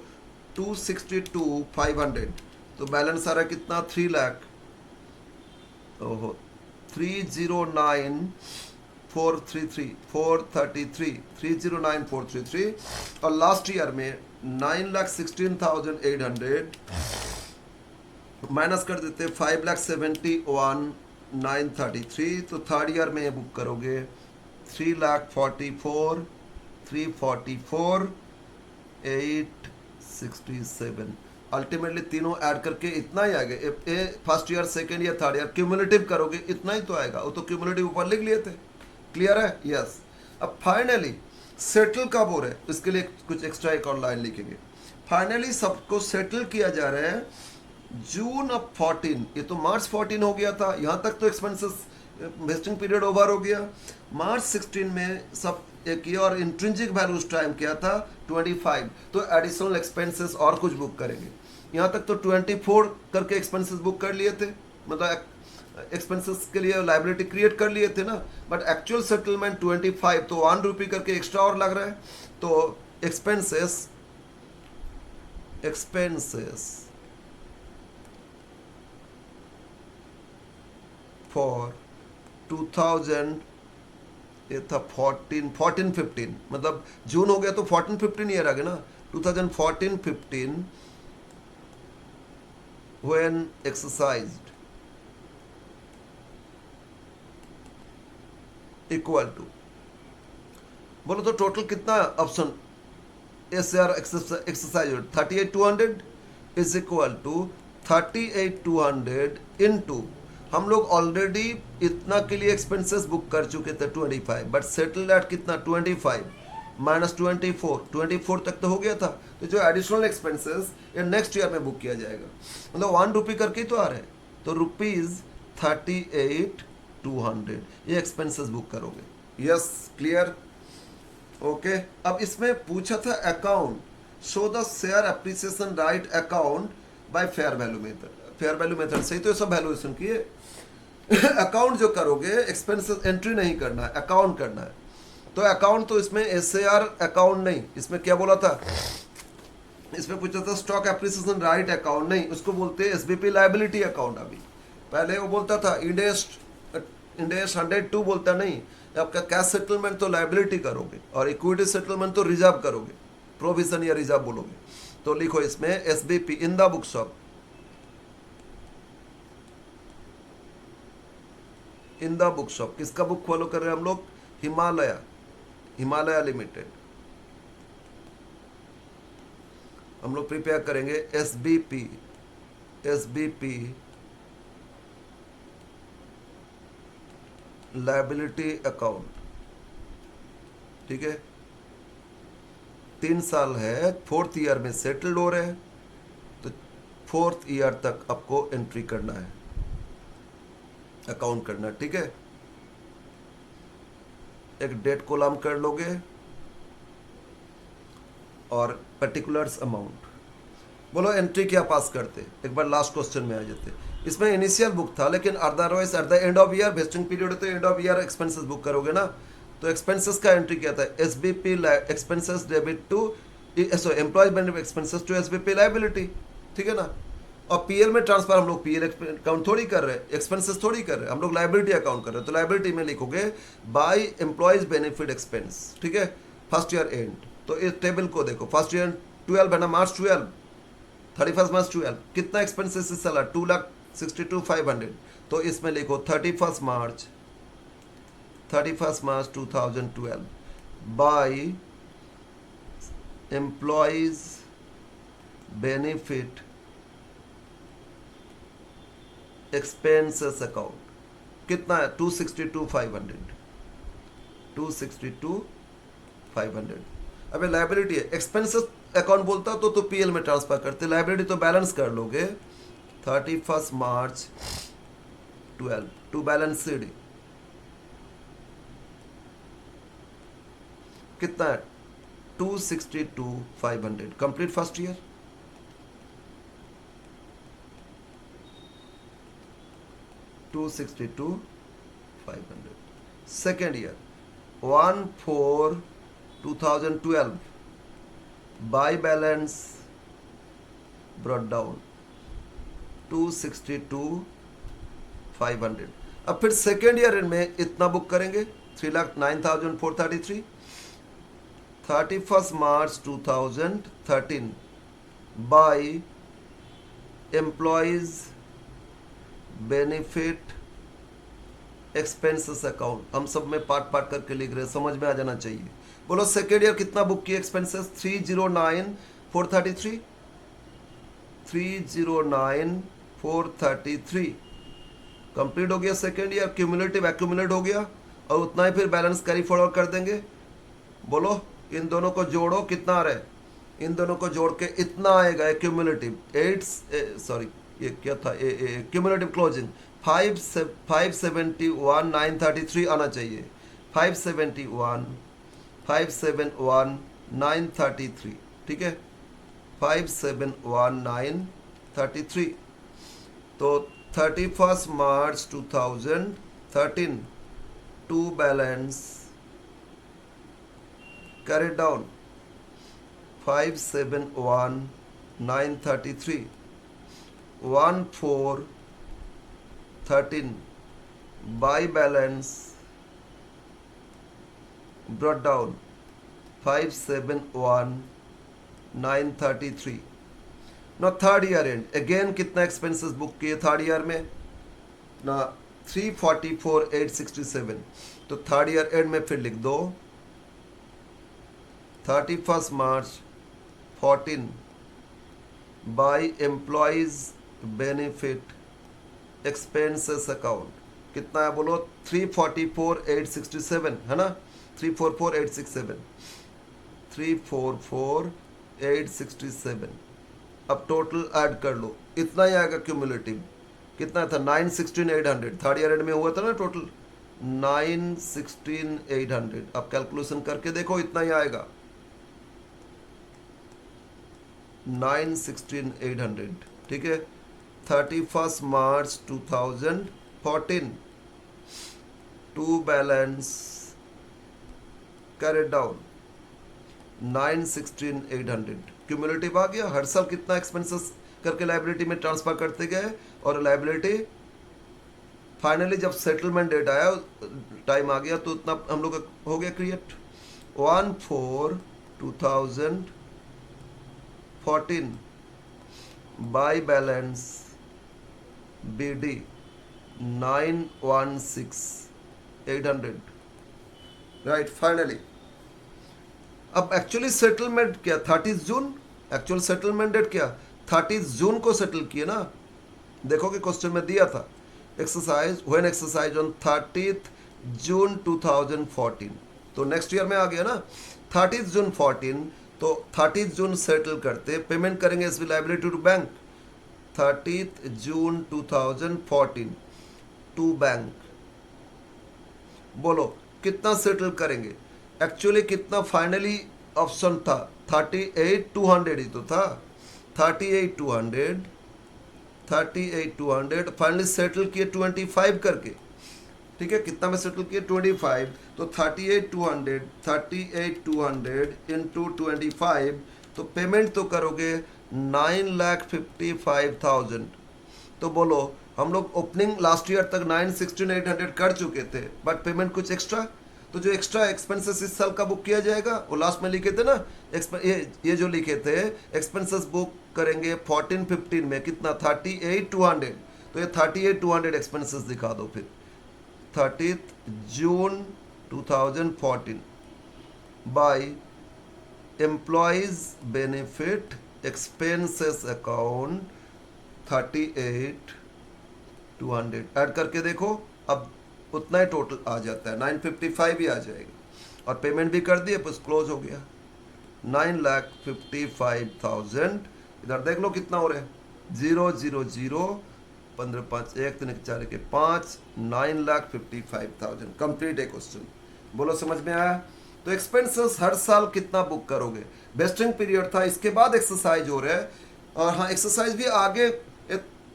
262,500, तो बैलेंस आ रहा है कितना, 3 लाख, ओहो 309,433 और लास्ट ईयर में 9,16,800 माइनस कर देते 5,71,933, तो थर्ड ईयर में बुक करोगे 3,44,344,867, अल्टीमेटली तीनों ऐड करके इतना ही आएगा। First year, second year, third year cumulative करोगे इतना ही तो आएगा, वो तो क्यूमुलेटिव ऊपर लिख लिए थे। क्लियर है? यस। अब फाइनली सेटल कब हो रहा है, इसके लिए कुछ एक्स्ट्रा एक और लाइन लिखेंगे। फाइनली सबको सेटल किया जा रहा है जून ऑफ 14, ये तो मार्च 14 हो गया था, यहाँ तक तो एक्सपेंसेस वेस्टिंग पीरियड ओवर हो गया। मार्च 16 में सब एक ये, और इंट्रिंसिक वैल्यू उस टाइम क्या था 25, तो एडिशनल एक्सपेंसेस और कुछ बुक करेंगे। यहाँ तक तो 24 करके एक्सपेंसेस बुक कर लिए थे, मतलब एक्सपेंसेस के लिए लाइबिलिटी क्रिएट कर लिए थे ना, बट एक्चुअल सेटलमेंट 25, तो 1 रुपये करके एक्स्ट्रा और लग रहा है। तो एक्सपेंसेस फॉर 2000, ये था 14-15, मतलब जून हो गया तो 14-15 ईयर आ गया ना, 2014-15 when exercised इक्वल टू, बोलो तो टोटल कितना option SR exercise 38,200 is equal to 38,200 into, हम लोग ऑलरेडी इतना के लिए एक्सपेंसेस बुक कर चुके थे 25, बट सेटल एट कितना 25 माइनस 24 तक तो हो गया था। तो जो एडिशनल एक्सपेंसेस ये नेक्स्ट ईयर में बुक किया जाएगा, मतलब 1 रुपये करके ही तो आ रहे हैं, तो ₹38,200 ये एक्सपेंसेस बुक करोगे। Yes, clear, okay. अब इसमें पूछा था account show the share appreciation right account by fair value method, fair value method से ही तो ये सब वैल्यूएशन किए। अकाउंट जो करोगे एक्सपेंसेस एंट्री नहीं करना है, अकाउंट करना है। तो अकाउंट तो इसमें SAR अकाउंट नहीं, इसमें क्या बोला था, इसमें पूछा था स्टॉक एप्रिसिएशन राइट अकाउंट नहीं, उसको बोलते हैं SBP लायबिलिटी अकाउंट। अभी पहले वो बोलता था इंडेस 102 बोलता नहीं, आपका कैश सेटलमेंट तो लायबिलिटी करोगे और इक्विटी सेटलमेंट तो रिजर्व करोगे, प्रोविजन या रिजर्व बोलोगे। तो लिखो इसमें SBP in the books of, in the books of, किसका बुक फॉलो कर रहे हैं हम लोग, हिमालय लिमिटेड। हम लोग प्रिपेयर करेंगे SBP लायबिलिटी अकाउंट, ठीक है। 3 साल है, 4th ईयर में सेटल्ड हो रहे हैं, तो 4th ईयर तक आपको एंट्री करना है, अकाउंट करना है, ठीक है। एक डेट कॉलम कर लोगे और पर्टिकुलर्स अमाउंट, बोलो एंट्री क्या पास करते, एक बार लास्ट क्वेश्चन में आ जाते। इसमें इनिशियल बुक था, लेकिन otherwise at the end of year vesting period है, तो end of year expenses book करोगे ना। तो एक्सपेंसेस का एंट्री क्या था, SBP expenses debit to employees benefit expenses to SBP liability, ठीक है ना। और PL में ट्रांसफर हम लोग PL अकाउंट थोड़ी कर रहे हैं, एक्सपेंसेस थोड़ी कर रहे हैं, हम लोग लायबिलिटी अकाउंट कर रहे हैं। तो लायबिलिटी में लिखोगे बाय एम्प्लॉयज बेनिफिट एक्सपेंस, ठीक है, फर्स्ट ईयर एंड। तो इस टेबल को देखो, फर्स्ट ईयर 12 है ना, मार्च 12, 31 मार्च 12, कितना एक्सपेंसेस इस साल 2,62,500। तो इसमें लिखो 31 March 2012 by employees benefit expenses account कितना है 262,500 262,500। अबे लाइबिलिटी है, एक्सपेंसेस अकाउंट बोलता तो पीएल में ट्रांसफर करते, लाइबिलिटी तो बैलेंस कर लोगे 31 मार्च 12 टू बैलेंस सीडी कितना है 262,500 complete first year. Second year 1/4/2012 by balance brought down 262,500। अब फिर सेकेंड ईयर में इतना बुक करेंगे 3,09,433 31 March 2013 by employees benefit expenses account. हम सब में पार्ट पार्ट करके लिख रहे हैं, समझ में आ जाना चाहिए। बोलो सेकेंड ईयर कितना बुक किए एक्सपेंसेस 309,433 309,433 कंप्लीट हो गया सेकेंड ईयर, क्यूमुलेटिव एक्यूमुलेट हो गया और उतना ही फिर बैलेंस कैरी फॉरवर्ड कर देंगे। बोलो इन दोनों को जोड़ो कितना आ रहा है, इन दोनों को जोड़ के इतना आएगा क्यूमुलेटिव ये क्या था क्यूमुलेटिव क्लोजिंग 571,933 आना चाहिए 571,933 ठीक है 571,933। तो 31 March 2013 to balance carried down 571,933 1/4/13 by balance brought down 571,933। now third year and again कितना एक्सपेंसेस बुक किए थर्ड ईयर में ना 344,867। तो थर्ड ईयर एंड में फिर लिख दो 31 March 14 by employees benefit expenses account कितना है बोलो 344,867 है ना 344,867 344,867। अब टोटल ऐड कर लो इतना ही आएगा क्यूमुलेटिव कितना था 916,800 थर्ड ईयर एंड में हुआ था ना टोटल 916,800। अब कैलकुलेशन करके देखो इतना ही आएगा 916,800 ठीक है 31 March 2014 to balance carried down 916,800 cumulative आ गया। हर साल कितना एक्सपेंसेस करके लाइबिलिटी में ट्रांसफर करते गए और लाइबिलिटी फाइनली जब सेटलमेंट डेट आया टाइम आ गया तो उतना हम लोग हो गया create 1/4/2014 by balance BD 916,800 right finally. अब एक्चुअली सेटलमेंट क्या 30 जून एक्चुअल सेटलमेंट डेट क्या 30 जून को सेटल किए ना। देखो कि क्वेश्चन में दिया था exercise when exercise on 30 June 2014 तो नेक्स्ट ईयर में आ गया ना 30 जून 14 तो 30 जून सेटल करते पेमेंट करेंगे SB liability to bank 30 June 2014 to bank. बोलो कितना सेटल करेंगे एक्चुअली कितना फाइनली ऑप्शन था 38,200 ही तो था 38,200 फाइनली सेटल किए 25 करके ठीक है कितना में सेटल किए 25 तो 38,200 इंटू 25 तो पेमेंट तो करोगे 9,55,000। तो बोलो हम लोग ओपनिंग लास्ट ईयर तक 916,800 कर चुके थे बट पेमेंट कुछ एक्स्ट्रा तो जो एक्स्ट्रा एक्सपेंसेस इस साल का बुक किया जाएगा वो लास्ट में लिखे थे ना ये जो लिखे थे एक्सपेंसेस बुक करेंगे 14-15 में कितना 38,200 तो ये 38,200 एक्सपेंसेस दिखा दो फिर 30 June 2014 by employees benefit expenses account 38 200 add करके देखो, अब उतना ही टोटल आ जाता है, 955 ही आ जाएगा। और पेमेंट भी कर दिए, बस क्लोज हो गया। 9,55,000। इधर देख लो कितना हो रहा है, 000 15 5 1 3 4 के 5, 9,55,000 कंप्लीट है क्वेश्चन। बोलो समझ में आया? तो एक्सपेंसेस हर साल कितना बुक करोगे, वेस्टिंग पीरियड था, इसके बाद एक्सरसाइज हो रहा है। और हाँ, एक्सरसाइज भी आगे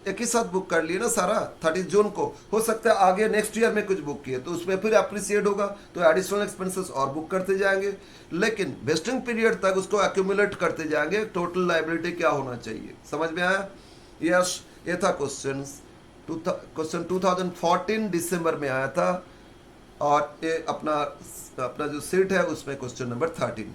एक ही साथ बुक कर लिए ना सारा, 30 जून को। हो सकता है आगे नेक्स्ट ईयर में कुछ बुक किए तो उसमें फिर अप्रिसिएट होगा, तो एडिशनल एक्सपेंसेस और बुक करते जाएंगे। लेकिन वेस्टिंग पीरियड तक उसको एक्यूमुलेट करते जाएंगे, टोटल लाइबिलिटी क्या होना चाहिए। समझ में आया? यस, ये था क्वेश्चन। क्वेश्चन 2014 दिसंबर में आया था, और ये अपना जो सीट है उसमें क्वेश्चन नंबर 13।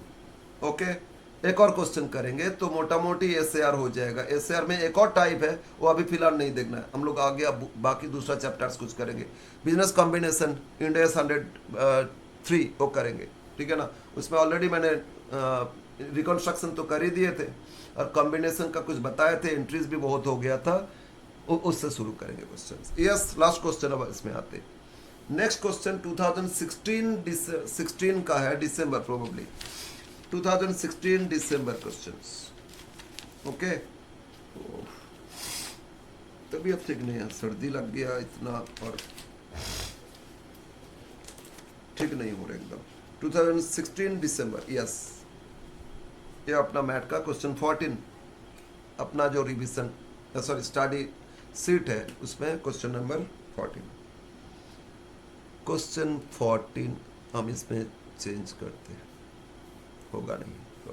ओके, एक और क्वेश्चन करेंगे तो मोटा मोटी एसएआर हो जाएगा। एसएआर में एक और टाइप है, वो अभी फिलहाल नहीं देखना है, हम लोग आगे अब बाकी दूसरा चैप्टर्स कुछ करेंगे। बिजनेस कॉम्बिनेशन इंड AS 103 वो करेंगे, ठीक है ना। उसमें ऑलरेडी मैंने रिकॉन्स्ट्रक्शन तो कर ही दिए थे, और कॉम्बिनेशन का कुछ बताए थे, एंट्रीज भी बहुत हो गया था, उससे शुरू करेंगे क्वेश्चन। यस, लास्ट क्वेश्चन अब इसमें आते। नेक्स्ट क्वेश्चन 2016 का है, दिसंबर प्रोबेबली 2016 दिसंबर क्वेश्चंस। ओके, तबीयत ठीक नहीं है, सर्दी लग गया इतना, और ठीक नहीं हो रहा एकदम। 2016 दिसंबर, यस, ये अपना मैथ का क्वेश्चन 14, अपना जो रिवीजन सॉरी स्टडी सीट है उसमें क्वेश्चन नंबर 14। क्वेश्चन 14 हम इसमें चेंज करते हैं, होगा नहीं तो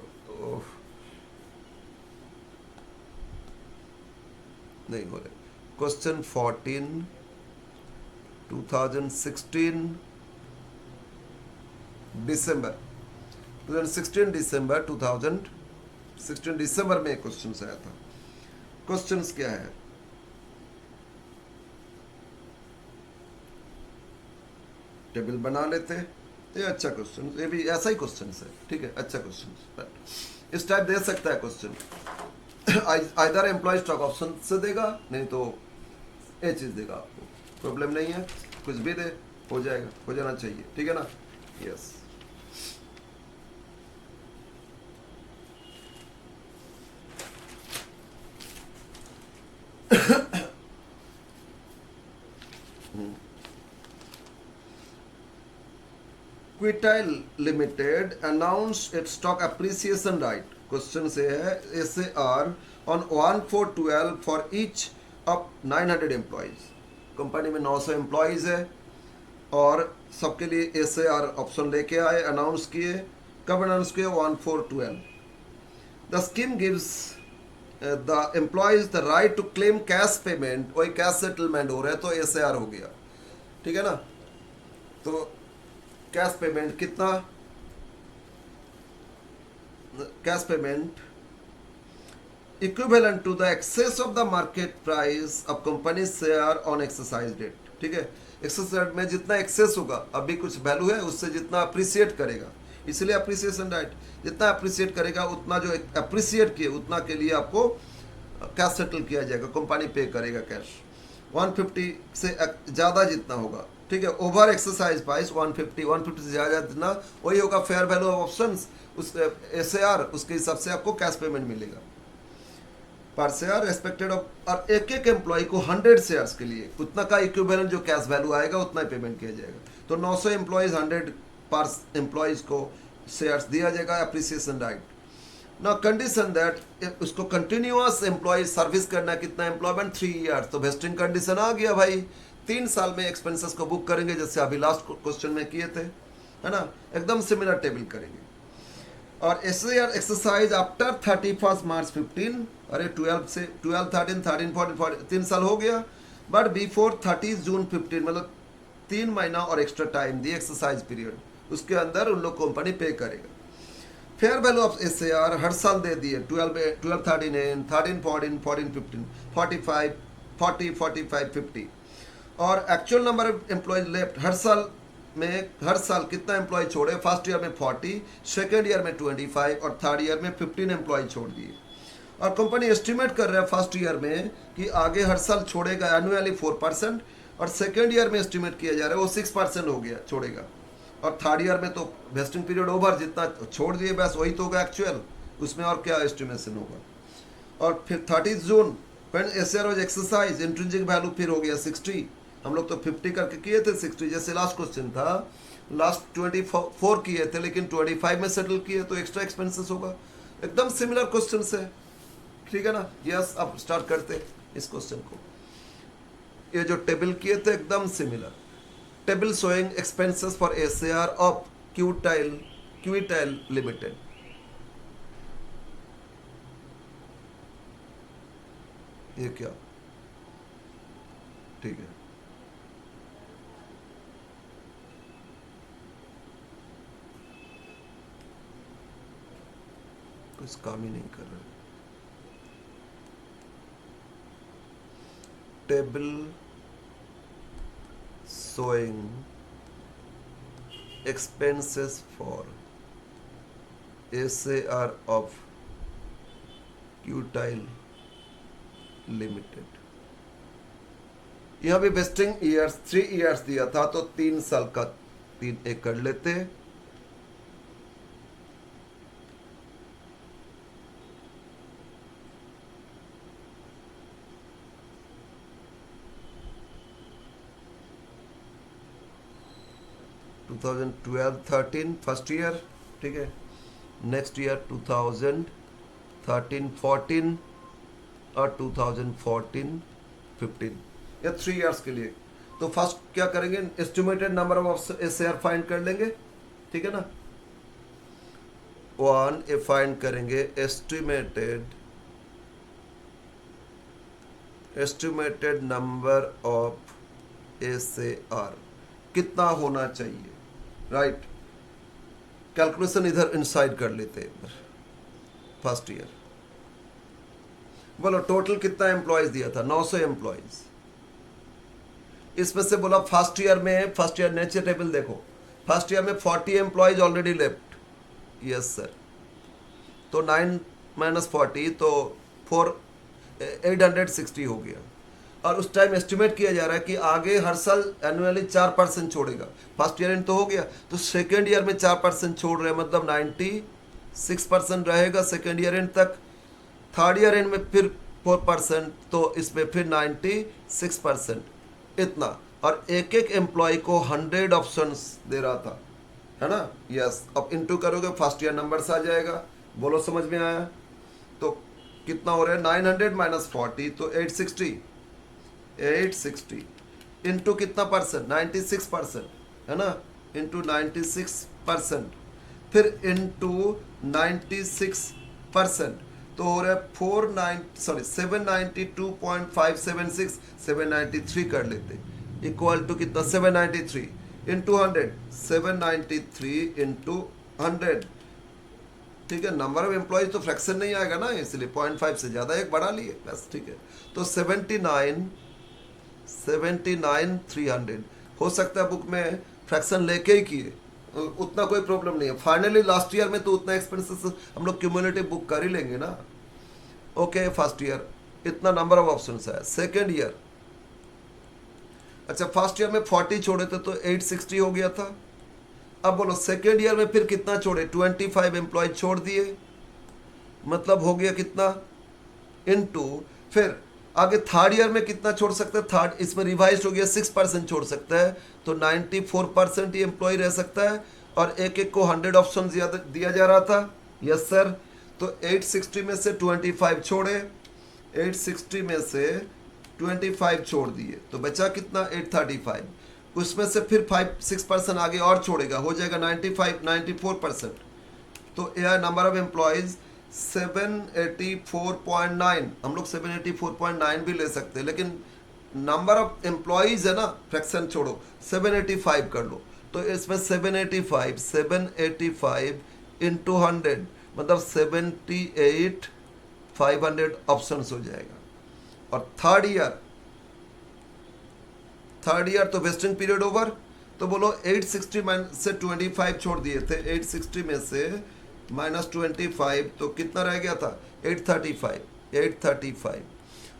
नहीं हो रहा। क्वेश्चन 14 2016 दिसंबर 2016 दिसंबर 2016 दिसंबर में क्वेश्चन आया था। क्वेश्चंस क्या है? टेबल बना लेते हैं, ये अच्छा क्वेश्चन, ये भी ऐसा ही क्वेश्चन है, ठीक है, अच्छा क्वेश्चन। इस टाइप दे सकता है question, either employee stock option से देगा, नहीं तो ये चीज देगा आपको, प्रॉब्लम नहीं है, कुछ भी दे, हो जाएगा, हो जाना चाहिए, ठीक है ना। Yes, Quitile limited announce its stock appreciation right. Question से है SAR on 1/4/12 for each of 900 employees. Company में 900 एम्प्लॉयज है, और सबके लिए SAR ऑप्शन लेके आए, अनाउंस किए। कब अनाउंस किए? 1/4/12। The scheme gives the employees the right to claim cash payment, वही कैश सेटलमेंट हो रहा है तो SAR हो गया, ठीक है ना। तो कैश पेमेंट कितना? Cash payment equivalent to the excess of the market price of company share on exercise date, ठीक है। एक्सरसाइज में जितना एक्सेस होगा, अभी कुछ वैल्यू है, उससे जितना अप्रिसिएट करेगा, इसलिए अप्रिसिएशन राइट, जितना अप्रिसिएट करेगा उतना जो अप्रिसिएट किए उतना के लिए आपको कैश सेटल किया जाएगा, कंपनी पे करेगा कैश। 150 से ज़्यादा जितना होगा, ठीक है, ओवर एक्सरसाइज प्राइस 150 से ज़्यादा जितना, वही होगा फेयर वैल्यू ऑफ ऑप्शंस, उस SAR, उसके हिसाब से आपको कैश पेमेंट मिलेगा पर शेयर एक्सपेक्टेड ऑफ। और एक एक एम्प्लॉय को 100 शेयर्स के लिए उतना का इक्विवेलेंट जो कैश वैल्यू आएगा उतना ही पेमेंट किया जाएगा। तो 900 एम्प्लॉयज 100 पर एम्प्लॉयज को शेयर्स दिया जाएगा, अप्रिसिएशन राइट। ना कंडीशन दैट उसको कंटिन्यूअस एम्प्लॉय सर्विस करना, कितना एम्प्लॉयमेंट 3 ईयर्स, तो वेस्टिंग कंडीशन आ गया भाई, 3 साल में एक्सपेंसेस को बुक करेंगे, जैसे अभी लास्ट क्वेश्चन में किए थे, है ना, एकदम सिमिलर टेबल करेंगे। और SAR एक्सरसाइज आफ्टर 31 मार्च 15, अरे 12 से 12 13 13 14 3 साल हो गया, बट बिफोर 30 जून 15, मतलब 3 महीना और एक्स्ट्रा टाइम दिए एक्सरसाइज पीरियड, उसके अंदर उन लोग कंपनी पे करेगा। फेयर वैल्यू ऑफ SAR हर साल दे दिए, 12 13 13 14 14 15 45 40 45 50। और actual number of employees left her साल कितना एम्प्लॉय छोड़े? फर्स्ट ईयर में 40, सेकेंड ईयर में 25 और थर्ड ईयर में 15 एम्प्लॉय छोड़ दिए। और कंपनी एस्टिमेट कर रहा है फर्स्ट ईयर में कि आगे हर साल छोड़ेगा एनुअली 4%, और सेकेंड ईयर में एस्टिमेट किया जा रहा है वो 6% हो गया छोड़ेगा, और थर्ड ईयर में तो वेस्टिंग पीरियड ओवर, जितना छोड़ दिए बस वही तो होगा एक्चुअल, उसमें और क्या एस्टिमेशन होगा। और फिर 30 June when SR was exercise intrinsic value फिर हो गया 60, हम लोग तो 50 करके किए थे 60, जैसे लास्ट क्वेश्चन था, लास्ट 24 किए थे लेकिन 25 में सेटल किए तो एक्स्ट्रा एक्सपेंसेस होगा। एकदम सिमिलर क्वेश्चन है, ठीक है ना। यस, अब स्टार्ट करते इस क्वेश्चन को। ये जो टेबल किए थे एकदम similar, table showing expenses for SR of Quitile limited. ये क्या, ठीक है, कुछ काम ही नहीं कर रहा। Table showing expenses for SAR of Qtile Limited। यहाँ भी वेस्टिंग ईयर्स 3 ईयर्स दिया था तो 3 साल का 3 एक कर लेते। टू 2012-13 फर्स्ट ईयर, ठीक है। नेक्स्ट ईयर 2013-14 और 2014-15, या 3 ईयर्स के लिए। तो फर्स्ट क्या करेंगे, estimated number of SR find कर लेंगे, ठीक है ना। 1 ए फाइंड करेंगे एस्टिमेटेड नंबर ऑफ एसआर कितना होना चाहिए, राइट। कैलकुलेशन इधर इनसाइड कर लेते हैं। फर्स्ट ईयर बोलो टोटल कितना एम्प्लॉयज दिया था, 900 एम्प्लॉयज। इसमें से बोला फर्स्ट ईयर नेचर टेबल देखो, फर्स्ट ईयर में 40 employees already left, yes sir. तो 9 - 40 तो 860 हो गया। और उस टाइम एस्टिमेट किया जा रहा है कि आगे हर साल एनुअली 4% छोड़ेगा। फर्स्ट ईयर एंड तो हो गया, तो सेकेंड ईयर में 4% छोड़ रहे हैं, मतलब 96% रहेगा सेकेंड ईयर एंड तक। थर्ड ईयर एंड में फिर 4%, तो इसमें फिर 96% इतना। और एक एक एम्प्लॉय को 100 ऑप्शंस दे रहा था, है ना। यस, अब इंटू करोगे फर्स्ट ईयर नंबर्स आ जाएगा। बोलो समझ में आया। तो कितना हो रहा है, 900 - 40 तो 860 इंटू कितना परसेंट, 96%, है ना, इंटू 96%, फिर इंटू 96%, तो हो रहा है 792.576, 793 कर लेते, इक्वल टू कितना 793 इंटू 100, 793 इंटू 100, ठीक है। नंबर ऑफ एम्प्लॉयज तो फ्रैक्शन नहीं आएगा ना, इसलिए 0.5 से ज़्यादा एक बढ़ा लिए बस, ठीक है। तो 79,300 हो सकता है बुक में फ्रैक्शन लेके ही किए, उतना कोई प्रॉब्लम नहीं है। फाइनली लास्ट ईयर में तो उतना एक्सपेंसेस हम लोग क्यूमुलेटिव बुक कर ही लेंगे ना। ओके, फर्स्ट ईयर इतना नंबर ऑफ ऑप्शंस है। सेकेंड ईयर, अच्छा फर्स्ट ईयर में 40 छोड़े थे तो 860 हो गया था। अब बोलो सेकेंड ईयर में फिर कितना छोड़े, 25 एम्प्लॉय छोड़ दिए, मतलब हो गया कितना, इनटू फिर आगे थर्ड ईयर में कितना छोड़ सकते हैं, थर्ड इसमें रिवाइज हो गया 6% छोड़ सकता है, तो 94% ही एम्प्लॉय रह सकता है। और एक एक को 100 ऑप्शन दिया जा रहा था, यस सर। तो 860 में से 25 छोड़े, 860 में से 25 छोड़ दिए, तो बचा कितना 835। उसमें से फिर 6% आगे और छोड़ेगा, हो जाएगा 94%। तो यह नंबर ऑफ एम्प्लॉयज 784.9, हम लोग 784.9 भी ले सकते हैं, लेकिन नंबर ऑफ एम्प्लॉयज है ना, फ्रैक्शन छोड़ो, 785 कर लो। तो इसमें 785 इंटू 100, मतलब 78,500 ऑप्शंस हो जाएगा। और थर्ड ईयर तो वेस्टिंग पीरियड ओवर, तो बोलो 860 में से 25 छोड़ दिए थे, 860 में से -25 तो कितना रह गया था 835।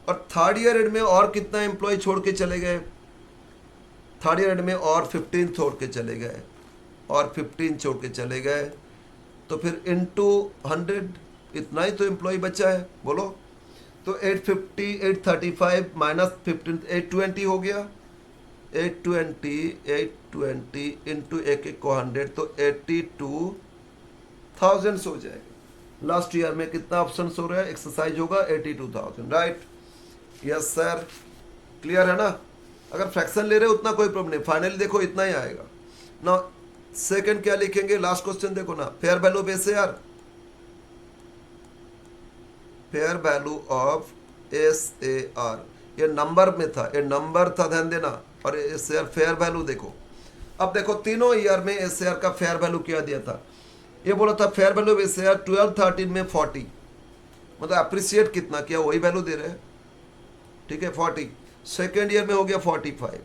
और थर्ड ईयर एंड में और कितना एम्प्लॉय छोड़ के चले गए, थर्ड ईयर एंड में और 15 छोड़ के चले गए, और 15 छोड़ के चले गए, तो फिर इनटू 100 इतना ही तो एम्प्लॉय बचा है, बोलो। तो 850 835 -15 820 हो गया, 820 इंटू एक को 100 तो 82,000 हो जाएगा। लास्ट ईयर में कितना ऑप्शन हो रहा है, एक्सरसाइज होगा 82,000, राइट। यस सर, क्लियर है ना। अगर फ्रैक्शन ले रहे हो उतना कोई प्रॉब्लम नहीं, फाइनली देखो इतना ही आएगा ना। सेकंड क्या लिखेंगे, लास्ट क्वेश्चन देखो ना, fair value of SAR, fair value of SAR, ये नंबर में था, ये नंबर था, ध्यान देना। और एसएआर फेयर वैल्यू देखो, अब देखो तीनों ईयर में एसएआर का फेयर वैल्यू क्या दिया था, ये बोला था फेयर वैल्यू ऑफ एसएआर 12-13 में 40, मतलब अप्रिशिएट कितना किया वही वैल्यू दे रहे हैं, ठीक है 40। सेकेंड ईयर में हो गया 45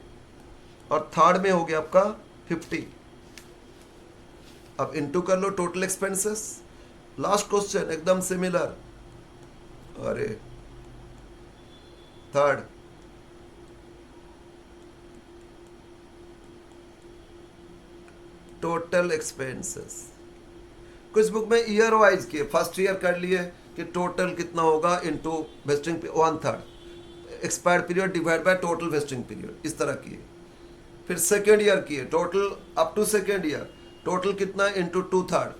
और थर्ड में हो गया आपका 50। अब इनटू कर लो टोटल एक्सपेंसेस। लास्ट क्वेश्चन एकदम सिमिलर, अरे थर्ड टोटल एक्सपेंसेस, कुछ बुक में ईयर वाइज किए, फर्स्ट ईयर कर लिए कि टोटल कितना होगा into vesting 1/3 expired period divide by total vesting period, इस तरह किए। फिर सेकेंड ईयर किए, total up to second year total कितना इनटू 2/3,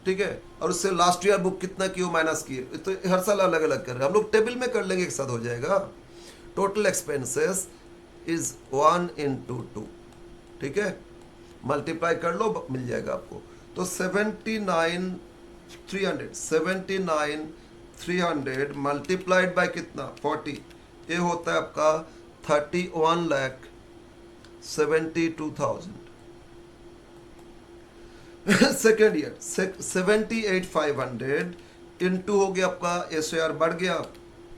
ठीक है, और उससे लास्ट ईयर बुक कितना की वो माइनस किए। तो हर साल अलग अलग कर रहे हैं हम लोग, टेबल में कर लेंगे, एक साथ हो जाएगा। टोटल एक्सपेंसेस इज 1 × 2, ठीक है, मल्टीप्लाई कर लो मिल जाएगा आपको। तो 79,300 मल्टीप्लाइड बाय कितना 40, ये होता है आपका 31,72,000। सेकेंड ईयर 78,500 इंटू हो गया आपका एसआर बढ़ गया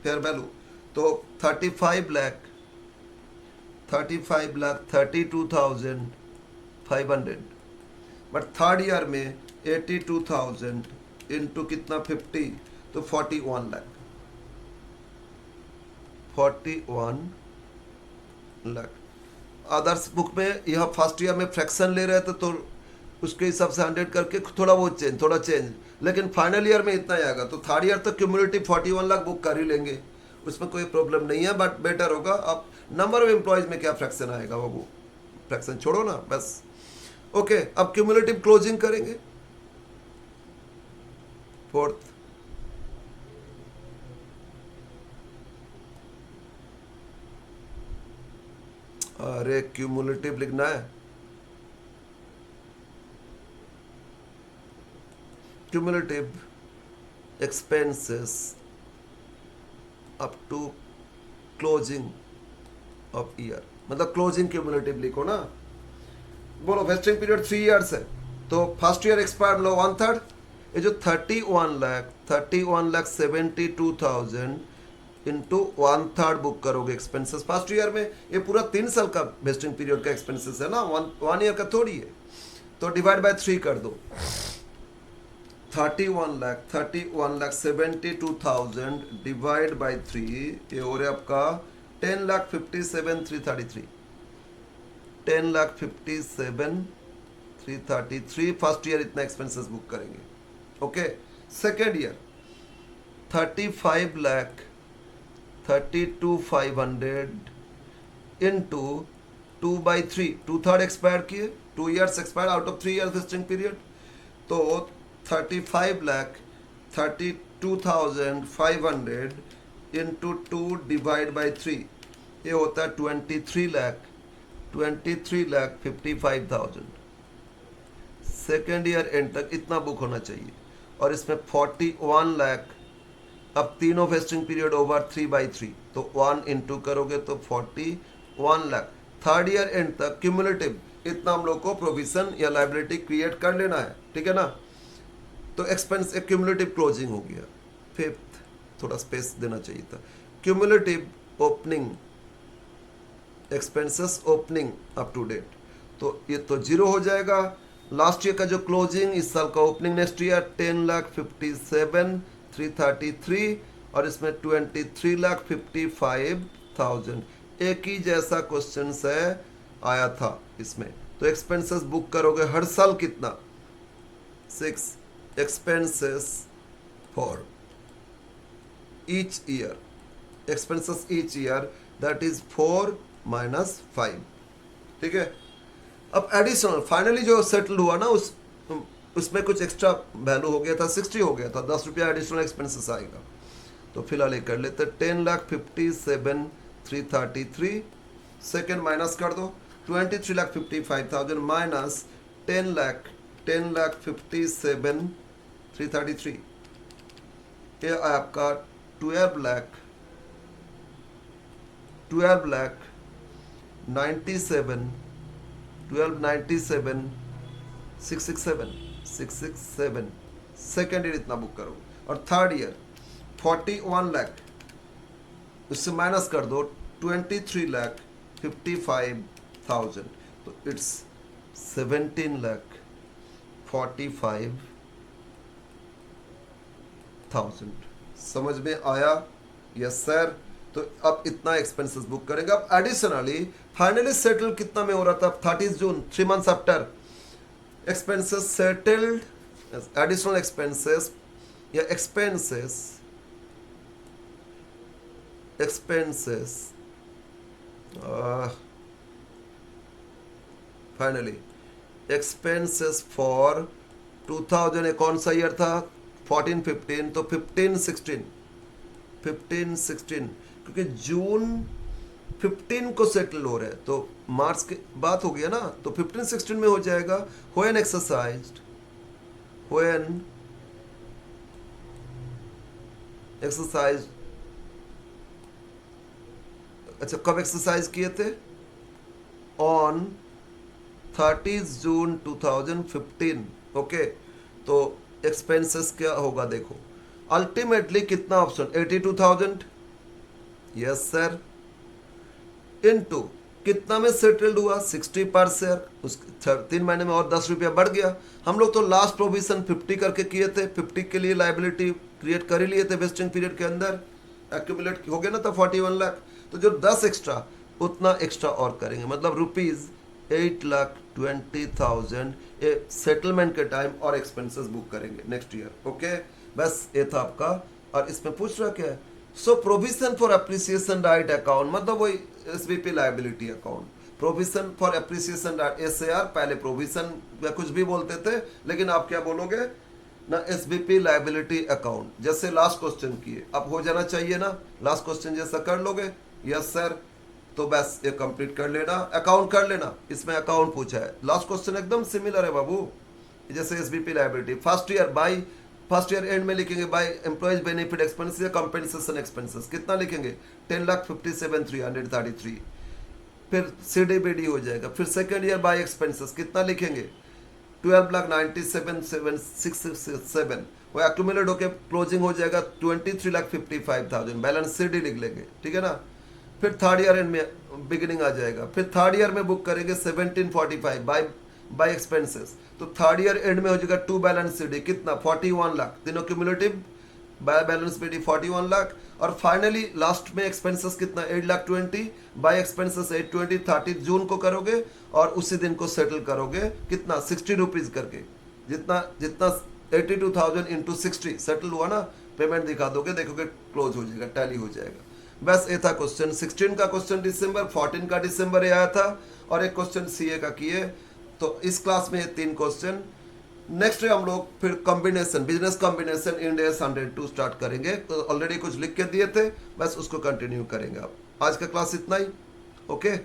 फेयर वैल्यू, तो 35,32,500। बट थर्ड ईयर में 82,000 इंटू कितना 50, तो 41 लाख। अदर्स बुक में यह फर्स्ट ईयर में फ्रैक्शन ले रहे थे तो उसके हिसाब से 100 करके थोड़ा चेंज, लेकिन फाइनल ईयर में इतना ही आएगा। तो थर्ड ईयर तक क्यूमुलेटिव 41 लाख बुक कर ही लेंगे, उसमें कोई प्रॉब्लम नहीं है। बट बेटर होगा अब नंबर ऑफ एम्प्लॉयज में क्या फ्रैक्शन आएगा वो फ्रैक्शन छोड़ो ना बस। ओके, अब क्यूमुलेटिव क्लोजिंग करेंगे। फोर्थ, अरे क्यूमुलेटिव लिखना है, cumulative expenses up to closing of year, मतलब क्लोजिंग क्यूमुलेटिव लिखो ना। बोलो वेस्टिंग पीरियड 3 इयर्स है, तो फर्स्ट ईयर एक्सपायर लो 1/3, ये जो 31,72,000 इंटू 1/3 बुक करोगे एक्सपेंसेस फर्स्ट ईयर में। ये पूरा 3 साल का वेस्टिंग पीरियड का एक्सपेंसेस है ना, 1 ईयर का थोड़ी है। तो डिवाइड बाय 3 कर दो, 31,72,000 डिवाइड बाय 3, ये हो रहा है आपका 10,57,333, 10,57,333 फर्स्ट ईयर इतना एक्सपेंसेस बुक करेंगे। Okay, second year 35,32,500 into 2/3, 2/3 expire किए, 2 years expire out of 3 years vesting period, तो 35,32,500 इंटू 2 डिवाइड बाई 3, ये होता है 23,55,000। सेकेंड ईयर एंड तक इतना बुक होना चाहिए, और इसमें 41 लाख। अब तीनों वेस्टिंग पीरियड ओवर 3/3, तो 1 इंटू करोगे तो 41 लाख। थर्ड ईयर एंड तक क्यूमुलेटिव इतना हम लोग को प्रोविजन या लाइबिलिटी क्रिएट कर लेना है, ठीक है ना। तो एक्सपेंस क्यूमुलेटिव क्लोजिंग हो गया। फिफ्थ, थोड़ा स्पेस देना चाहिए था, cumulative opening expenses opening up to date, तो ये तो 0 हो जाएगा। लास्ट ईयर का जो क्लोजिंग, इस साल का ओपनिंग नेक्स्ट ईयर 10,57,333 और इसमें 23,55,000। एक ही जैसा क्वेश्चन है आया था इसमें। तो एक्सपेंसेस बुक करोगे हर साल कितना, 6 expenses for each year, expenses each year that is 4 - 5। ठीक है। अब एडिशनल फाइनली जो सेटल हुआ ना, उसमें कुछ एक्स्ट्रा वैल्यू हो गया था, 60 हो गया था, 10 रुपया एडिशनल एक्सपेंसेस आएगा। तो फिलहाल ये कर लेते, 10,57,333। सेकेंड माइनस कर दो, 23,55,000 माइनस 10,57,333, ये आपका 12,97,667 सेकेंड ईयर इतना बुक करो। और थर्ड ईयर 41 लाख, उससे माइनस कर दो 23,55,000, तो इट्स 17,45,000। समझ में आया? Yes sir. तो अब इतना एक्सपेंसेस बुक करेंगे। अब एडिशनली फाइनली सेटल कितना में हो रहा था, 30 जून, 3 months after, expenses settled, additional expenses या एक्सपेंसेस फाइनली एक्सपेंसेस फॉर 2000, कौन सा ईयर था, 14-15, तो 15-16, क्योंकि जून 15 को सेटल हो रहा है, तो मार्च की बात हो गया ना, तो 15-16 में हो जाएगा। व्हेन एक्सरसाइज्ड, अच्छा कब एक्सरसाइज किए थे, ऑन 30 जून 2015। ओके, तो एक्सपेंसेस क्या होगा देखो, अल्टीमेटली कितना ऑप्शन, 82,000, यस सर, इनटू कितना में सेटल्ड हुआ, 60 पर शेयर, उस 3 महीने में और 10 रुपया बढ़ गया। हम लोग तो लास्ट प्रोविजन 50 करके किए थे, 50 के लिए लाइबिलिटी क्रिएट कर ही लिए थे वेस्टिंग पीरियड के अंदर, एक्यूमुलेट हो गया ना, था 41 लाख। तो जो 10 एक्स्ट्रा, उतना एक्स्ट्रा और करेंगे, मतलब ₹8,20,000 ये सेटलमेंट के टाइम और एक्सपेंसेस बुक करेंगे नेक्स्ट ईयर। ओके, बस ये था आपका। और इसमें पूछ रहा क्या है, so provision for appreciation right account, मतलब वही SBP liability account, provision for appreciation right, SAR, पहले प्रोविजन या कुछ भी बोलते थे, लेकिन आप क्या बोलोगे ना, एसबीपी लाइबिलिटी अकाउंट, जैसे लास्ट क्वेश्चन किए, अब हो जाना चाहिए ना, लास्ट क्वेश्चन जैसा कर लोगे, यस सर। तो बस ये कंप्लीट कर लेना, अकाउंट कर लेना, इसमें अकाउंट पूछा है, लास्ट क्वेश्चन एकदम सिमिलर है बाबू, जैसे SBP liability, first year and में लिखेंगे बाय एम्प्लॉयज बेनिफिट एक्सपेंसेस या कंपेंसेशन एक्सपेंसेस, कितना लिखेंगे, 10,57,333, फिर सीडीबीडी हो जाएगा। फिर सेकेंड ईयर बाय एक्सपेंसेस कितना लिखेंगे, 12,97,667, वो एक्यूमुलेट होकर क्लोजिंग हो जाएगा 23,55,000, बैलेंस सीडी लिख लेंगे, ठीक है ना। फिर थर्ड ईयर एंड में बिगिनिंग आ जाएगा, फिर थर्ड ईयर में बुक करेंगे 1745 बाय एक्सपेंसेस, तो थर्ड ईयर एंड में हो जाएगा 2 बैलेंस सीडी, कितना, 41 लाख, तीनों cumulative by balance CD 41 lakh. और फाइनली लास्ट में एक्सपेंसेस कितना, 8,20,000 बाय एक्सपेंसेस 820, 30 जून को करोगे और उसी दिन को सेटल करोगे, कितना, 60 रुपीज करके, जितना 82,000 इंटू 60 सेटल हुआ ना, पेमेंट दिखा दोगे, देखोगे क्लोज हो जाएगा, टैली हो जाएगा। बस ये था क्वेश्चन। 16 का क्वेश्चन दिसंबर, 14 का दिसंबर ये आया था, और एक क्वेश्चन सीए का किए। तो इस क्लास में ये 3 क्वेश्चन। नेक्स्ट हम लोग फिर combination, business combination Ind AS 102 start करेंगे, तो ऑलरेडी कुछ लिख के दिए थे, बस उसको कंटिन्यू करेंगे। आप आज का क्लास इतना ही, ओके।